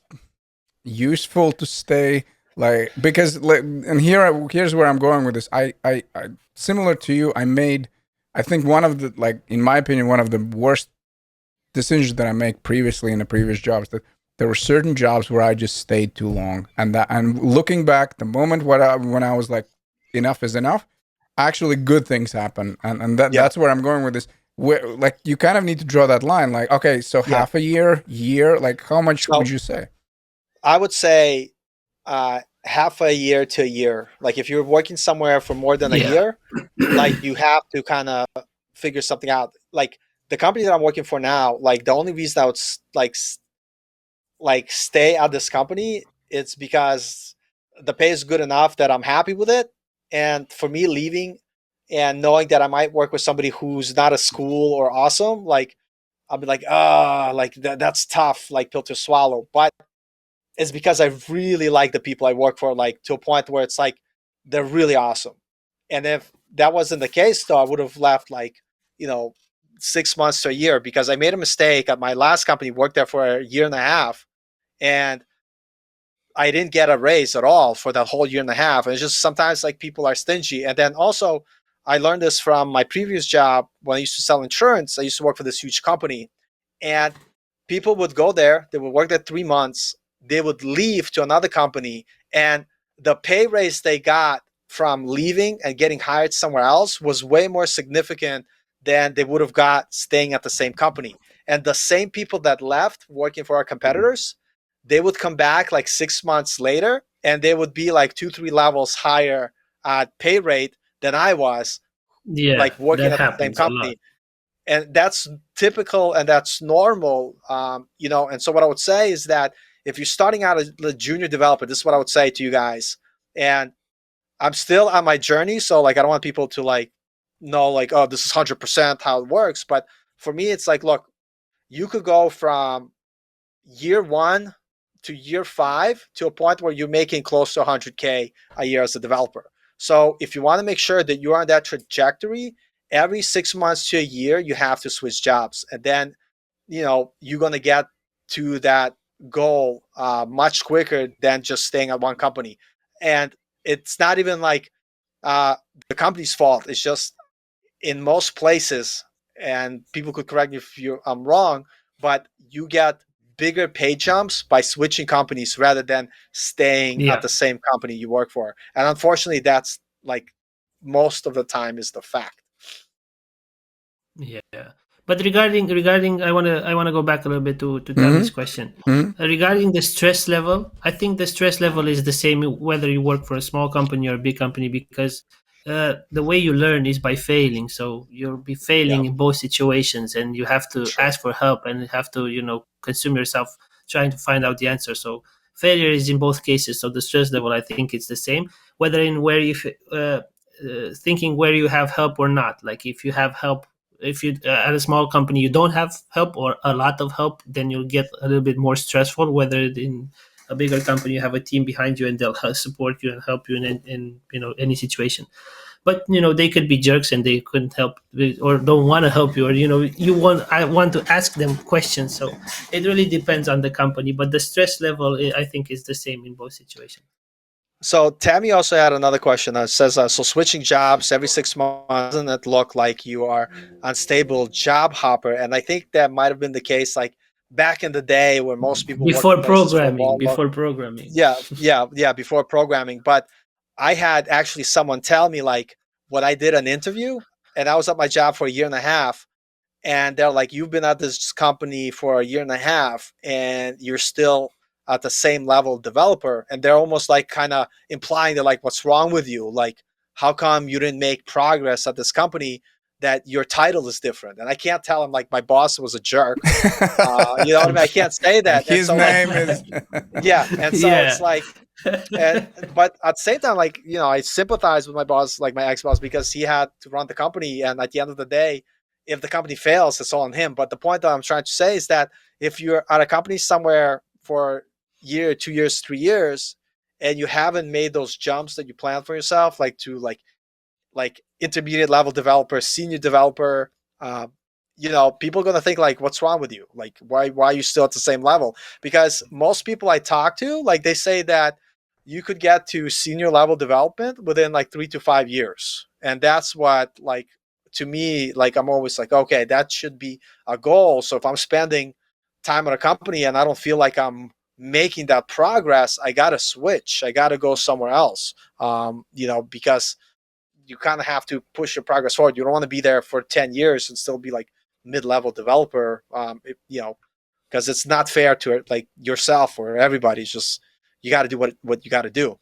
Speaker 1: useful to stay like because like, and here's where I'm going with this. I similar to you. I think one of the like in my opinion one of the worst decisions that I make previously in the previous jobs that there were certain jobs where I just stayed too long, and looking back, the moment when I was like enough is enough, actually good things happen, and
Speaker 3: Yeah.
Speaker 1: that's where I'm going with this. Where like you kind of need to draw that line, like okay, so
Speaker 3: Yeah.
Speaker 1: half a year, like how much would
Speaker 3: So
Speaker 1: you say?
Speaker 3: I would say half a year to a year. Like if you're working somewhere for more than a
Speaker 2: Yeah.
Speaker 3: year, like you have to kind of figure something out. Like the company that I'm working for now, like the only reason I would like stay at this company, it's because the pay is good enough that I'm happy with it. And for me leaving and knowing that I might work with somebody who's not a school or awesome, like I'll be like, like that's tough, like pill to swallow. But it's because I really like the people I work for, like to a point where it's like they're really awesome. And if that wasn't the case, though, I would have left like, you know, 6 months to a year because I made a mistake at my last company, worked there for a year and a half, and I didn't get a raise at all for that whole year and a half. And it's just sometimes like people are stingy. And then also, I learned this from my previous job when I used to sell insurance. I used to work for this huge company, and people would go there, they would work there 3 months, they would leave to another company, and the pay raise they got from leaving and getting hired somewhere else was way more significant than they would have got staying at the same company. And the same people that left working for our competitors, they would come back like 6 months later and they would be like 2-3 levels higher at pay rate than I was,
Speaker 2: Yeah,
Speaker 3: like working
Speaker 2: that
Speaker 3: at the same
Speaker 2: happens a lot.
Speaker 3: company. And that's typical and that's normal. And so what I would say is that if you're starting out as a junior developer, this is what I would say to you guys. And I'm still on my journey, so like I don't want people to like know like, oh, this is 100% how it works. But for me, it's like, look, you could go from year 1 to year 5 to a point where you're making close to 100K a year as a developer. So if you want to make sure that you're on that trajectory, every 6 months to a year, you have to switch jobs. And then, you're going to get to that goal much quicker than just staying at one company. And it's not even like the company's fault. It's just in most places, and people could correct me if I'm wrong, but you get bigger pay jumps by switching companies rather than staying at
Speaker 2: Yeah,
Speaker 3: the same company you work for. And unfortunately, that's like most of the time is the fact.
Speaker 2: yeah. But regarding, I wanna go back a little bit to Tammy's question. Regarding the stress level, I think the stress level is the same whether you work for a small company or a big company, because the way you learn is by failing. So you'll be
Speaker 3: Yeah,
Speaker 2: failing in both situations, and you have to
Speaker 3: sure.
Speaker 2: ask for help and have to consume yourself trying to find out the answer. So failure is in both cases. So the stress level, I think it's the same, whether in where you thinking where you have help or not. Like if you have help, if you at a small company you don't have help or a lot of help, then you'll get a little bit more stressful. Whether in a bigger company you have a team behind you and they'll support you and help you in any situation. But they could be jerks and they couldn't help or don't want to help you, or I want to ask them questions. So it really depends on the company, but the stress level, I think, is the same in both situations.
Speaker 3: So Tammy also had another question that says, so switching jobs every 6 months, doesn't it look like you are unstable job hopper? And I think that might have been the case like back in the day where most people worked
Speaker 2: before
Speaker 3: at places for a
Speaker 2: programming
Speaker 3: long, long.
Speaker 2: before programming
Speaker 3: Yeah, before programming. But I had actually someone tell me like what I did an interview, and I was at my job for a year and a half, and they're like, you've been at this company for a year and a half and you're still at the same level developer. And they're almost like kind of implying that like, what's wrong with you? Like, how come you didn't make progress at this company, that your title is different? And I can't tell them like my boss was a jerk. You know what I mean? I can't say
Speaker 1: And
Speaker 3: that. And
Speaker 1: his
Speaker 3: so like,
Speaker 1: name is.
Speaker 3: yeah. And so it's
Speaker 2: Yeah.
Speaker 3: like, but at the same time, like, I sympathize with my boss, like my ex-boss, because he had to run the company. And at the end of the day, if the company fails, it's all on him. But the point that I'm trying to say is that if you're at a company somewhere for a year, 2 years, 3 years, and you haven't made those jumps that you planned for yourself, like to like intermediate level developer, senior developer, people are going to think like, what's wrong with you? Like, why are you still at the same level? Because most people I talk to, like, they say that you could get to senior level development within like 3 to 5 years. And that's what, like, to me, like, I'm always like, okay, that should be a goal. So if I'm spending time at a company and I don't feel like I'm making that progress, I got to switch. I got to go somewhere else. Because you kind of have to push your progress forward. You don't want to be there for 10 years and still be like mid-level developer, because it's not fair to like yourself or everybody. It's just, you got to do what you got to do.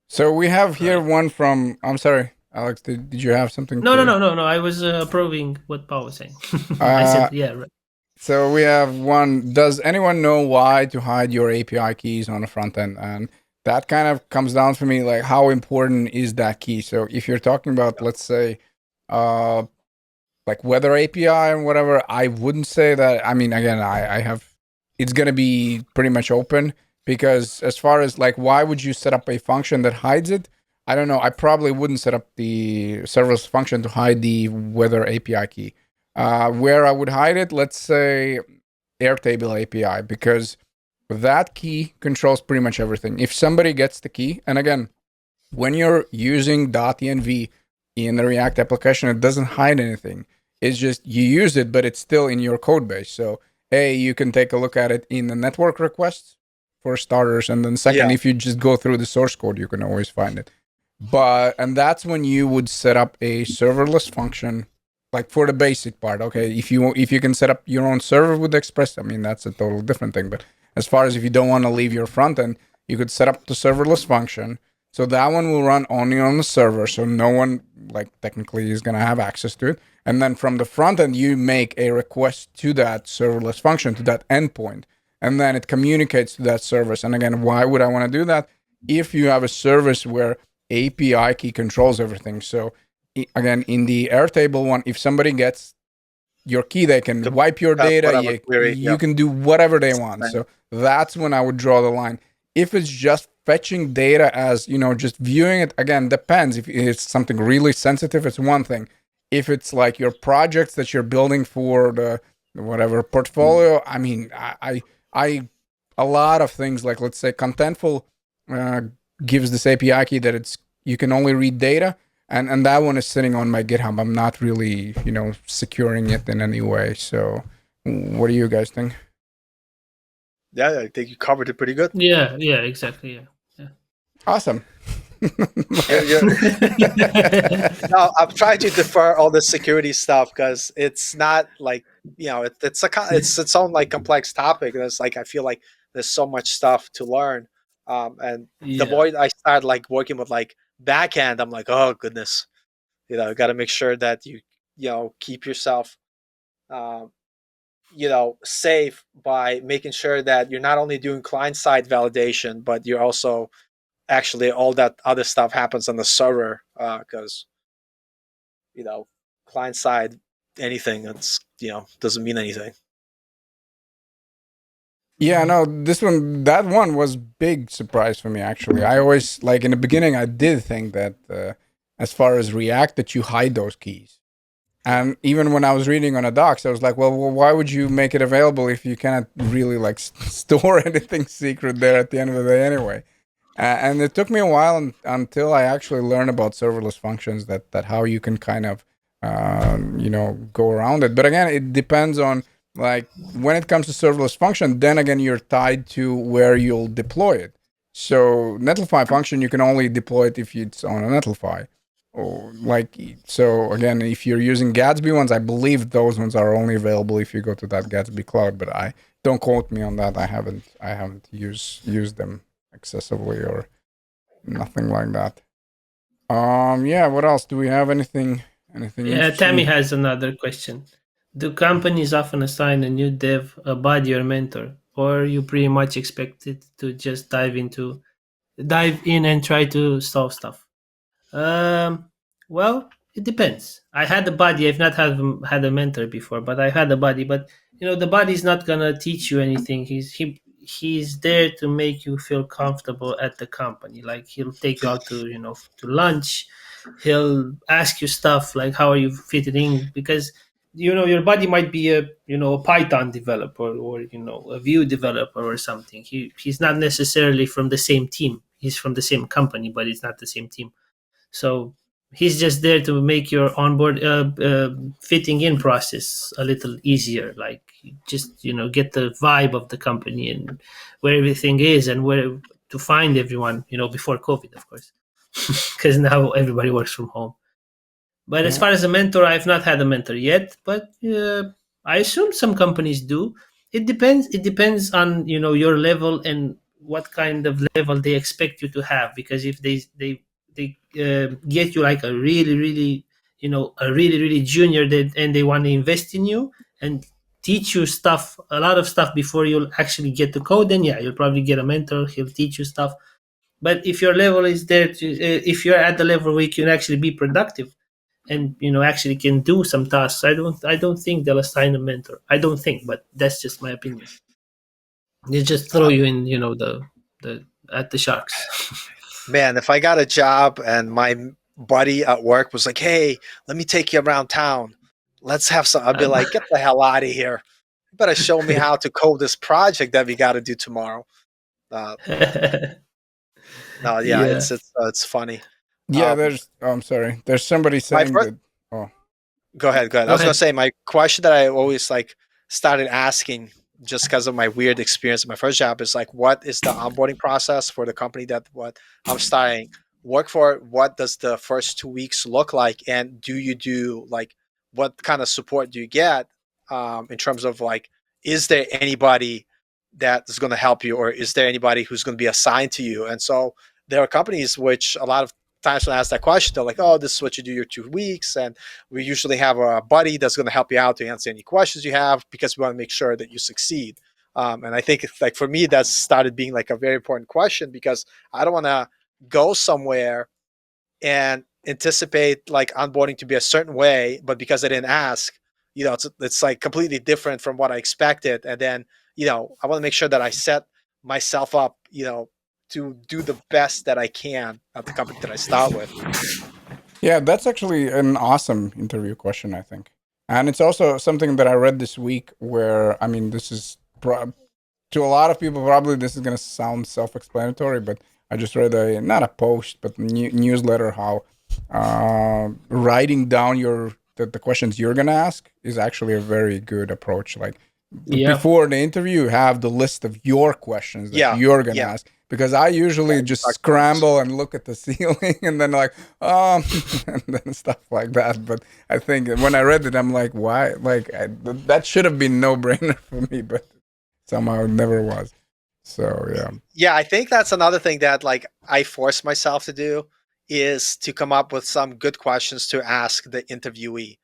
Speaker 1: So we have here
Speaker 2: Right.
Speaker 1: one from. I'm sorry, Alex. Did you have something
Speaker 2: No, no,
Speaker 1: to?
Speaker 2: no, no, no. I was approving what Paul was saying. I
Speaker 1: Uh,
Speaker 2: said, yeah, right.
Speaker 1: so we have one. Does anyone know why to hide your API keys on the front end? And that kind of comes down for me, like how important is that key? So if you're talking about, let's say, uh, like weather API and whatever, I wouldn't say that. I mean, again, I have. It's gonna be pretty much open because as far as like, why would you set up a function that hides it? I don't know. I probably wouldn't set up the serverless function to hide the weather API key. Where I would hide it, let's say Airtable API, because that key controls pretty much everything. If somebody gets the key, and again, when you're using .env in the React application, it doesn't hide anything. It's just you use it, but it's still in your code base. So, A, you can take a look at it in the network requests for starters. And then second,
Speaker 3: Yeah.
Speaker 1: if you just go through the source code, you can always find it. and that's when you would set up a serverless function, like for the basic part. Okay, if you can set up your own server with Express, I mean that's a total different thing. But as far as if you don't want to leave your front end, you could set up the serverless function. So that one will run only on the server, so no one like technically is gonna have access to it. And then from the front end, you make a request to that serverless function, to that endpoint, and then it communicates to that service. And again, why would I want to do that? If you have a service where API key controls everything. So again, in the Airtable one, if somebody gets your key, they can wipe your data. You can do whatever they want. So that's when I would draw the line. If it's just fetching data as, just viewing it, again, depends. If it's something really sensitive, it's one thing. If it's like your projects that you're building for the whatever portfolio, I mean, I a lot of things, like let's say Contentful gives this API key that you can only read data, and that one is sitting on my GitHub. I'm not really securing it in any way. So what do you guys think?
Speaker 3: Yeah, I think you covered it pretty good.
Speaker 2: Yeah, exactly. Yeah.
Speaker 1: Awesome.
Speaker 3: No, I'm trying to defer all the security stuff because it's not like it's its own like complex topic. There's like I feel like there's so much stuff to learn, and the more I start like working with like backend, I'm like, oh goodness, you got to make sure that you keep yourself safe by making sure that you're not only doing client-side validation, but you're also actually all that other stuff happens on the server because client-side anything that's doesn't mean anything.
Speaker 1: Yeah, no, that one was big surprise for me, actually. I always, like in the beginning, I did think that as far as React, that you hide those keys. And even when I was reading on a docs, I was like, well, why would you make it available if you cannot really like store anything secret there at the end of the day anyway? And it took me a while until I actually learned about serverless functions, that how you can kind of, go around it. But again, it depends on, like, when it comes to serverless function, then again, you're tied to where you'll deploy it. So Netlify function, you can only deploy it if it's on a Netlify. Or so again, if you're using Gatsby ones, I believe those ones are only available if you go to that Gatsby cloud. But I don't quote me on that. I haven't used them excessively or nothing like that. Yeah. What else? Do we have anything?
Speaker 2: Yeah, Tammy has another question. Do companies often assign a new dev a buddy or mentor, or are you pretty much expected to just dive in and try to solve stuff? Well, it depends. I had a buddy. I've not had a mentor before, but I had a buddy. But the buddy's not gonna teach you anything. He's there to make you feel comfortable at the company. Like he'll take you out to to lunch. He'll ask you stuff like how are you fitting in, because your buddy might be a Python developer, or a Vue developer or something. He's not necessarily from the same team. He's from the same company, but it's not the same team. So he's just there to make your onboard fitting in process a little easier. Like just get the vibe of the company and where everything is and where to find everyone. Before COVID, of course, because now everybody works from home. But as far as a mentor, I've not had a mentor yet, but I assume some companies do. It depends. It depends on your level and what kind of level they expect you to have. Because if they get you like a really really junior, and they want to invest in you and teach you stuff, a lot of stuff before you'll actually get to code, then yeah, you'll probably get a mentor. He'll teach you stuff. But if your level is there, if you're at the level where you can actually be productive and actually can do some tasks, I don't think they'll assign a mentor. I don't think, but that's just my opinion. They just throw you in the at the sharks.
Speaker 3: Man, if I got a job and my buddy at work was like, hey, let me take you around town, let's have some, I'd be like, get the hell out of here. You better show me how to code this project that we got to do tomorrow. No, yeah, it's funny.
Speaker 1: Yeah, I'm sorry. There's somebody saying that. Oh,
Speaker 3: go ahead. I was gonna say, my question that I always like started asking, just because of my weird experience in my first job, is like, what is the onboarding process for the company that what I'm starting? work for it, what does the first 2 weeks look like, and do you do like what kind of support do you get in terms of like, is there anybody that is going to help you, or is there anybody who's going to be assigned to you? And so there are companies which a lot of times when I ask that question, they're like, oh, this is what you do your 2 weeks, and we usually have a buddy that's going to help you out to answer any questions you have because we want to make sure that you succeed. And I think like for me, that's started being like a very important question, because I don't want to go somewhere and anticipate like onboarding to be a certain way, but because I didn't ask, it's like completely different from what I expected. And then, I want to make sure that I set myself up, to do the best that I can at the company that I start with.
Speaker 1: Yeah, that's actually an awesome interview question, I think. And it's also something that I read this week where, I mean, this is to a lot of people, probably this is going to sound self explanatory, but I just read not a post, but newsletter how writing down the questions you're going to ask is actually a very good approach. Like, before the interview, you have the list of your questions that you're going to ask. Because I usually just scramble and look at the ceiling and then like, and then stuff like that. But I think when I read it, I'm like, why? Like, that should have been no brainer for me, but somehow it never was. So, yeah.
Speaker 3: Yeah, I think that's another thing that like I force myself to do, is to come up with some good questions to ask the interviewee.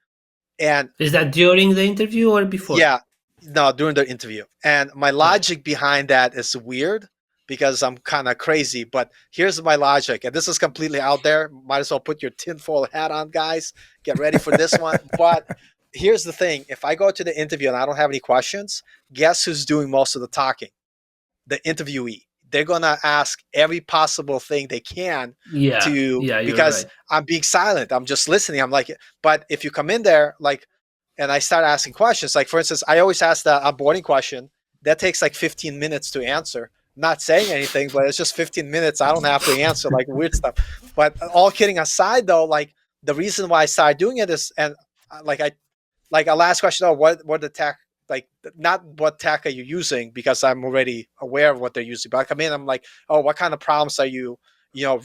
Speaker 3: And
Speaker 2: is that during the interview or before?
Speaker 3: Yeah, no, during the interview. And my logic behind that is weird because I'm kind of crazy, but here's my logic. And this is completely out there. Might as well put your tinfoil hat on, guys. Get ready for this one. But here's the thing. If I go to the interview and I don't have any questions, guess who's doing most of the talking? The interviewee. They're going to ask every possible thing they can because I'm being silent. I'm just listening. I'm like, but if you come in there, like, and I start asking questions, like for instance, I always ask the onboarding question. That takes like 15 minutes to answer. I'm not saying anything, but it's just 15 minutes. I don't have to answer like weird stuff. But all kidding aside, though, like the reason why I started doing it is, and like a last question, what the tech, like not what tech are you using, because I'm already aware of what they're using. But I come in, I'm like, oh, what kind of problems are you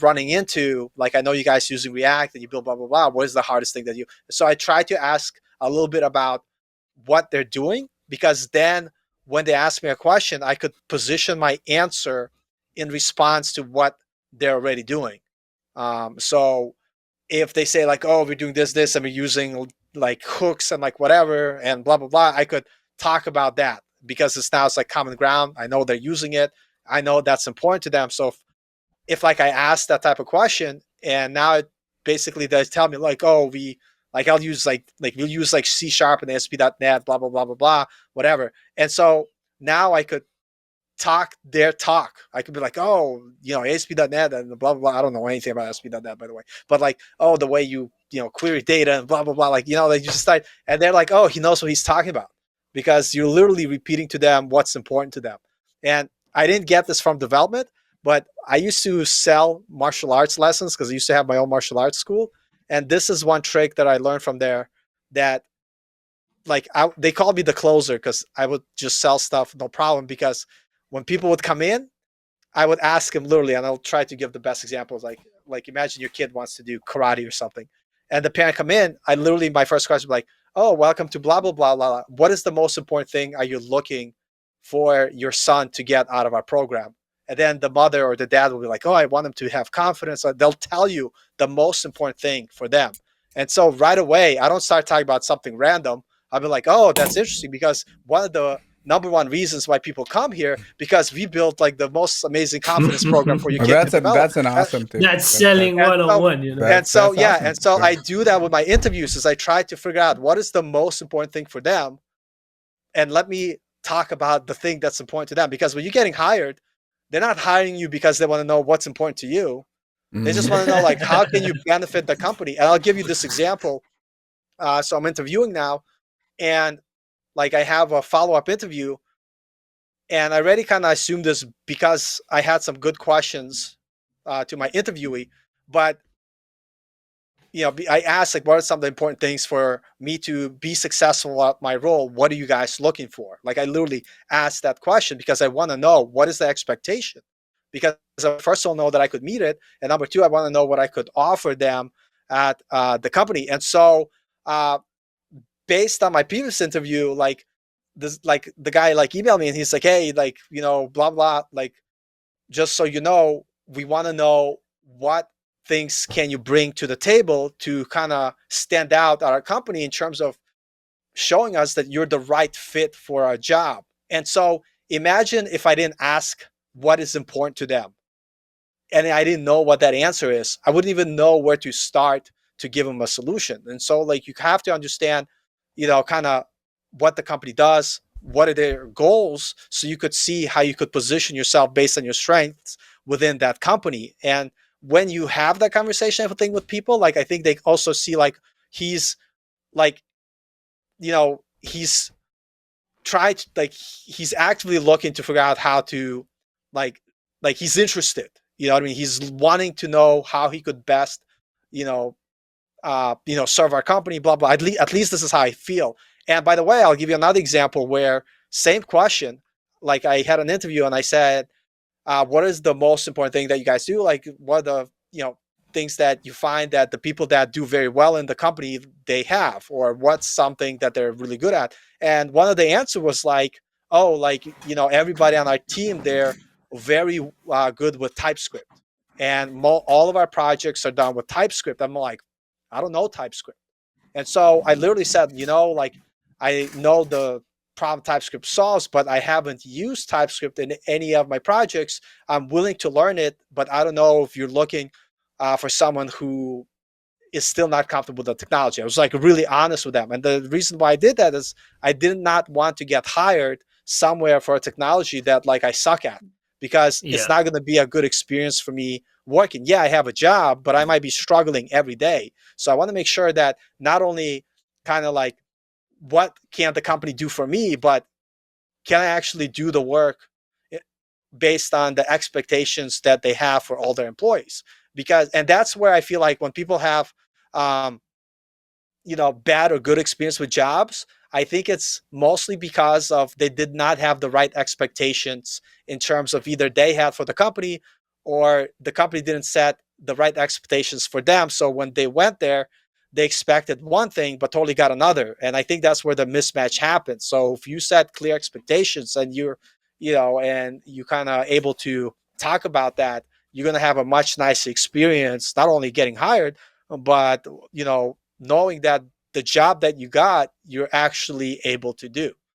Speaker 3: running into? Like, I know you guys using React and you build blah, blah, blah. What is the hardest thing that you, so I try to ask a little bit about what they're doing, because then when they ask me a question, I could position my answer in response to what they're already doing. So if they say like, oh, we're doing this, and we're using like hooks and like whatever and blah, blah, blah, I could talk about that because it's like common ground. I know they're using it. I know that's important to them. So if like I ask that type of question and now it basically they tell me like, oh, I'll use we'll use like C# and ASP.NET, blah, blah, blah, blah, blah, whatever. And so now I could talk their talk. I could be like, oh, ASP.NET and blah, blah, blah. I don't know anything about ASP.NET, by the way. But like, oh, the way you query data and blah, blah, blah. Like, they just start, and they're like, oh, he knows what he's talking about, because you're literally repeating to them what's important to them. And I didn't get this from development, but I used to sell martial arts lessons because I used to have my own martial arts school. And this is one trick that I learned from there, that like they called me the closer because I would just sell stuff, no problem. Because when people would come in, I would ask them literally, and I'll try to give the best examples. Like imagine your kid wants to do karate or something, and the parent come in. I literally, my first question would be like, oh, welcome to blah, blah, blah, blah. What is the most important thing are you looking for your son to get out of our program? And then the mother or the dad will be like, oh, I want them to have confidence. So they'll tell you the most important thing for them. And so right away, I don't start talking about something random. I'll be like, oh, that's interesting, because one of the number one reasons why people come here, because we built like the most amazing confidence program for your kid to develop.
Speaker 1: That's an awesome tip.
Speaker 2: That's selling one-on-one,
Speaker 3: And so I do that with my interviews, is I try to figure out what is the most important thing for them, and let me talk about the thing that's important to them. Because when you're getting hired, they're not hiring you because they want to know what's important to you. They just want to know like, how can you benefit the company? And I'll give you this example. So I'm interviewing now, and like I have a follow-up interview, and I already kind of assumed this because I had some good questions to my interviewee. But I asked like, what are some of the important things for me to be successful at my role? What are you guys looking for? Like I literally asked that question because I want to know what is the expectation. because first of all, know that I could meet it, and number two, I want to know what I could offer them at the company. And so, based on my previous interview, like the guy like emailed me and he's like, hey, like, blah blah, like, just so you know, we want to know what things can you bring to the table to kind of stand out at our company in terms of showing us that you're the right fit for our job. And so imagine if I didn't ask what is important to them and I didn't know what that answer is, I wouldn't even know where to start to give them a solution. And so, like, you have to understand, kind of what the company does, what are their goals, so you could see how you could position yourself based on your strengths within that company. And when you have that conversation, I think, with people, like, I think they also see, like, he's like, he's tried, like, he's actively looking to figure out how to, like he's interested, what I mean, he's wanting to know how he could best, you know serve our company, blah blah. At least this is how I feel. And by the way, I'll give you another example where same question, like, I had an interview and I said, what is the most important thing that you guys do? Like, what are the, things that you find that the people that do very well in the company, they have, or what's something that they're really good at? And one of the answers was like, oh, like, everybody on our team, they're very good with TypeScript. And all of our projects are done with TypeScript. I'm like, I don't know TypeScript. And so I literally said, like, I know the problem TypeScript solves, but I haven't used TypeScript in any of my projects. I'm willing to learn it, but I don't know if you're looking for someone who is still not comfortable with the technology. I was, like, really honest with them. And the reason why I did that is I did not want to get hired somewhere for a technology that, like, I suck at, because it's not going to be a good experience for me working. Yeah, I have a job, but I might be struggling every day. So I want to make sure that not only kind of like, what can the company do for me, but can I actually do the work based on the expectations that they have for all their employees? And that's where I feel like when people have, bad or good experience with jobs, I think it's mostly because of they did not have the right expectations in terms of either they had for the company or the company didn't set the right expectations for them. So when they went there, they expected one thing but totally got another. And I think that's where the mismatch happens. So if you set clear expectations and and you kind of able to talk about that, you're going to have a much nicer experience, not only getting hired, but, knowing that the job that you got, you're actually able to do.